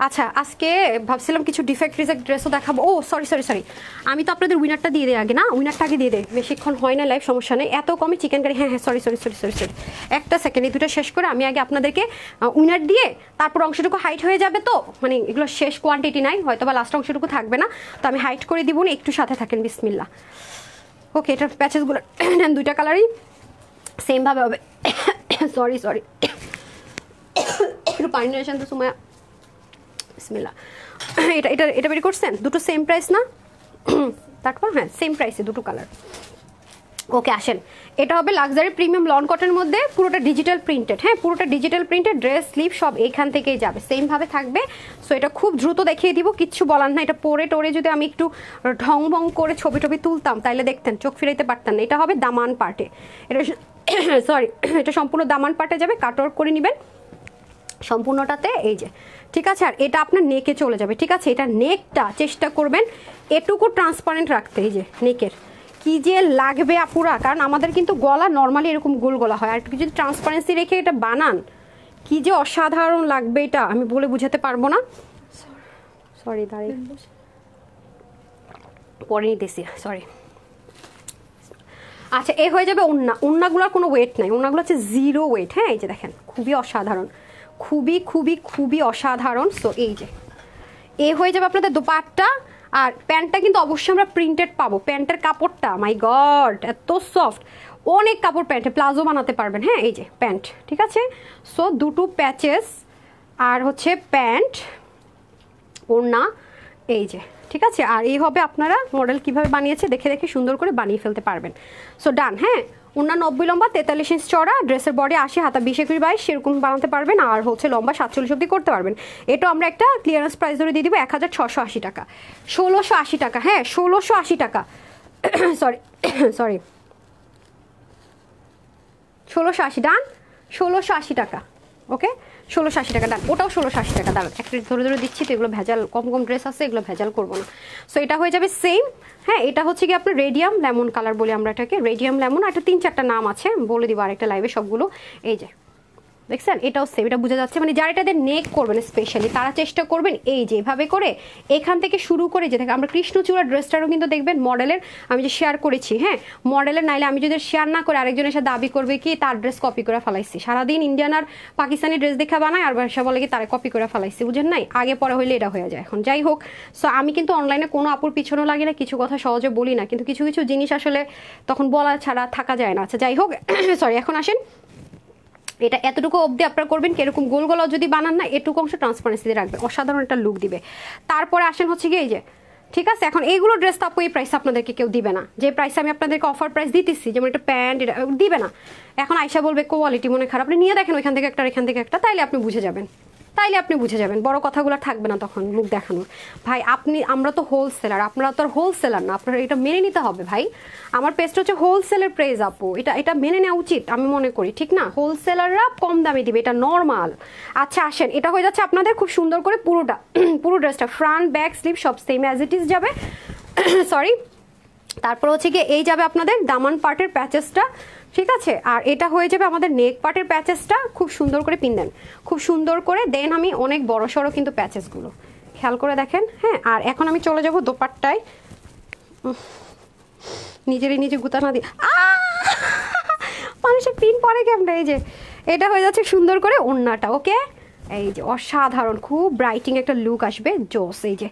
আচ্ছা আজকে ভাবছিলাম কিছু ডিফেক্ট রিজেক্ট ড্রেসও দেখাবো। ও সরি সরি সরি, আমি তো আপনাদের উইনারটা দিয়ে দিই আগে, না উইনারটা আগে দিয়ে দেয়, বেশিক্ষণ হয় না লাইভ, সমস্যা নেই। এত কমে চিকেন কারি, হ্যাঁ হ্যাঁ sorry sorry sorry sorry sorry, একটা সেকেন্ড, এই দুটো শেষ করে আমি আগে আপনাদেরকে উইনার দিয়ে তারপর অংশটুকু হাইট হয়ে যাবে, তো মানে এগুলো শেষ কোয়ান্টিটি নাই, হয়তো বা লাস্ট অংশটুকু থাকবে না, তো আমি হাইট করে দিব না, একটু সাথে থাকেন বিসমিল্লাহ। ওকে এটার প্যাচেসগুলো দুইটা কালারই সেম ভাবে হবে। সরি সরি, একটু পানি নিয়ে আসেন তো সুমায়া, বিসমিল্লাহ। এটা এটা এটা বের করছেন, দুটো সেম প্রাইস না? তারপর হ্যাঁ সেম প্রাইসে দুটো কালার। ওকে আসেন, এটা হবে লাক্সারি প্রিমিয়াম লন কটনের মধ্যে, পুরোটা ডিজিটাল প্রিন্টেড, হ্যাঁ পুরোটা ডিজিটাল প্রিন্টেড, ড্রেস স্লিভ সব এইখান থেকেই যাবে, সেম ভাবে থাকবে। সো এটা খুব দ্রুত দেখিয়ে দিব, কিচ্ছু বলার না। এটা পরে টোরে যদি আমি একটু ঢং ভং করে ছবি টবি তুলতাম তাইলে দেখতেন, চোখ ফিরাইতে পারতেন না। এটা হবে দামান পার্টে, এটা সরি এটা সম্পূর্ণ দামান পার্টে যাবে, কাটওয়ার্ক করে নেবেন সম্পূর্ণটাতে, এই যে ঠিক আছে। আর এটা আপনার নেকে চলে যাবে, ঠিক আছে। এটা নেকটা চেষ্টা করবেন এটুকু ট্রান্সপারেন্ট রাখতে, এই যে নেকের কি যে লাগবে আপুরা, কারণ আমাদের কিন্তু গলা নর্মালি এরকম গোল গলা হয়, আর একটু যদি ট্রান্সপারেন্সি রেখে এটা বানান কি যে অসাধারণ লাগবে, এটা আমি বলে বুঝাতে পারবো না। সরি দাঁড়িয়ে পরে নিতেছি, সরি। আচ্ছা এ হয়ে যাবে ওন্না, ওন্নাগুলোর কোনো ওয়েট নাই, ওন্নাগুলো হচ্ছে 0 ওয়েট, হ্যাঁ এই যে দেখেন খুবই অসাধারণ, খুবই খুবই খুবই অসাধারণ। সো এই যে এ হয়ে যাবে আপনাদের দোপাট্টা, আর প্যান্টটা কিন্তু অবশ্যই আমরা প্রিন্টেড পাবো। প্যান্টের কাপড়টা মাই গড এত সফট, অনেক কাপড় প্যান্টে প্লাজো বানাতে পারবেন, হ্যাঁ এই যে প্যান্ট, ঠিক আছে। সো দুটো প্যাচেস আর হচ্ছে প্যান্ট ওড়না, এই যে ঠিক আছে। আর এই হবে আপনারা মডেল কিভাবে বানিয়েছে দেখে দেখে সুন্দর করে বানিয়ে ফেলতে পারবেন। সো ডান, হ্যাঁ ওনার 90 লম্বা, 43 ইঞ্চ চড়া, ড্রেসের বডি 80, হাতা 20, 21, 22 সেরকম বানাতে পারবেন। আর হচ্ছে লম্বা 47 অব্দি করতে পারবেন। এটা আমরা একটা ক্লিয়ারেন্স প্রাইস ধরে দিয়ে দিব 1680 টাকা, 1680 টাকা। হ্যাঁ 1680 টাকা, সরি সরি 1680 ডান, 1680 টাকা। ওকে 1680 টাকা ডান, ওটাও 1680 টাকা। দাঁড়ান একটা ধরে ধরে দিচ্ছি তো, এগুলো ভেজাল, কম কম ড্রেস আছে, এগুলো ভেজাল করবো না। সো এটা হয়ে যাবে সেম। হ্যাঁ এটা হচ্ছে কি আপনার রেডিয়াম লেমন কালার বলি আমরা এটাকে, রেডিয়াম লেমন। একটা 3-4টা নাম আছে, বলে দিব আরেকটা লাইভে সবগুলো। এই যে দেখছেন, এটাও সেম, এটা বোঝা যাচ্ছে। মানে যারা এটাদের নেক করবেন স্পেশালি, তারা চেষ্টা করবেন এই যে এভাবে করে এখান থেকে শুরু করে যে আমরা কৃষ্ণচূড়া ড্রেসটারও কিন্তু দেখবেন মডেলের, আমি যে শেয়ার করেছি, হ্যাঁ মডেলের, নাইলে আমি যদি শেয়ার না করে আরেকজন এসে দাবি করবে কি তার ড্রেস কপি করে ফেলাইছি। সারাদিন ইন্ডিয়ান আর পাকিস্তানি ড্রেস দেখা বানায়, আর সে বলে কি তারা কপি করে ফেলাইছি, বুঝেন নাই? আগে পরে হইলে এটা হয়ে যায়। এখন যাই হোক, সো আমি কিন্তু অনলাইনে কোনো আপুর পিছনেও লাগে না, কিছু কথা সহজে বলি না, কিন্তু কিছু কিছু জিনিস আসলে তখন বলা ছাড়া থাকা যায় না। আচ্ছা যাই হোক, সরি, এখন আসেন এটা এতটুকু অবধি আপনারা করবেন কিরকম, গোল গলাও যদি বানান না, এটুকু অংশ ট্রান্সপারেন্সি দিয়ে রাখবেন, অসাধারণ একটা লুক দিবে। তারপরে আসেন হচ্ছে কি এই যে, ঠিক আছে, এখন এইগুলো ড্রেস তো আপু এই প্রাইস আপনাদেরকে কেউ দিবে না, যে প্রাইসে আমি আপনাদেরকে অফার প্রাইস দিতেছি, যেমন একটা প্যান্ট এটা দিবে না। এখন আয়সা বলবে কোয়ালিটি মনে খারাপ, আপনি নিয়ে দেখেন ওইখান থেকে একটা এখান থেকে একটা, তাইলে আপনি বুঝে যাবেন, বড় কথাগুলো থাকবে না তখন মুখ দেখানোর। ভাই আমরা তো হোলসেলার, আপনারা তো আর হোলসেলার না, আপনারা এটা মেনে নিতে হবে ভাই। আমার পেজটা হচ্ছে হোলসেলের প্রাইস আপু, এটা মেনে নেওয়া উচিত আমি মনে করি, ঠিক না? হোলসেলাররা কম দামে দিবে, এটা নর্মাল। আচ্ছা আসেন, এটা হয়ে যাচ্ছে আপনাদের খুব সুন্দর করে পুরোটা পুরো ড্রেসটা ফ্রন্ট ব্যাক স্লিভ সব সেম অ্যাজ ইট ইজ যাবে। সরি, তারপর হচ্ছে গিয়ে এই যাবে আপনাদের দামান পার্টের প্যাচেসটা, ঠিক আছে? আর এটা হয়ে যাবে আমাদের নেক পার্টের প্যাচেসটা, খুব সুন্দর করে পিন খুব সুন্দর করে দেন। আমি অনেক বড় সড়ো কিন্তু প্যাচেসগুলো খেয়াল করে দেখেন। হ্যাঁ, আর এখন আমি চলে যাব দোপাট্টায়, নিজেরই নিজে গুতা না দিয়ে মানুষের পিন পরে কেমন। এই যে এটা হয়ে যাচ্ছে সুন্দর করে ওড়নাটা, ওকে এই যে অসাধারণ, খুব ব্রাইটিং একটা লুক আসবে, জোস। এই যে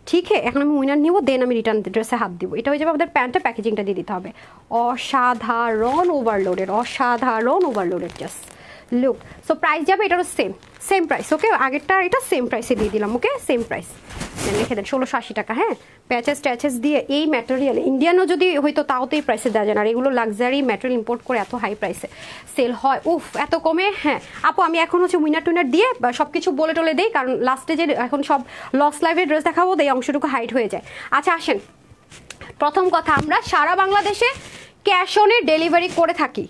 ঠিক আছে, এখন আমি উইনার নিব, দেন আমি রিটার্ন ড্রেসে হাত দিব। এটা হয়ে যাবে আমাদের প্যান্টে প্যাকেজিংটা দিয়ে দিতে হবে, অসাধারণ overloaded just look. So price যাবে এটারও সেম প্রাইস, ওকে আগেরটা এটা সেম প্রাইসে দিয়ে দিলাম, ওকে সেম প্রাইস লিখে দেন 1680 টাকা। হ্যাঁ, প্যাচেস দিয়ে এই ম্যাটেরিয়াল ইন্ডিয়ানও যদি হয়তো তাও তো এই প্রাইসে দেওয়া যায় না, আর এগুলো লাক্সারি ম্যাটেরিয়াল ইম্পোর্ট করে এত হাই প্রাইসে সেল হয়, উফ এত কমে। হ্যাঁ আপু, আমি এখন হচ্ছে উইনার টুইনার দিয়ে সব কিছু বলে টলে দিই, কারণ লাস্টে যে এখন সব লস লাইভের ড্রেস দেখাবো, এই অংশটুকু হাইড হয়ে যায়। আচ্ছা আসেন, প্রথম কথা, আমরা সারা বাংলাদেশে ক্যাশ অনে ডেলিভারি করে থাকি,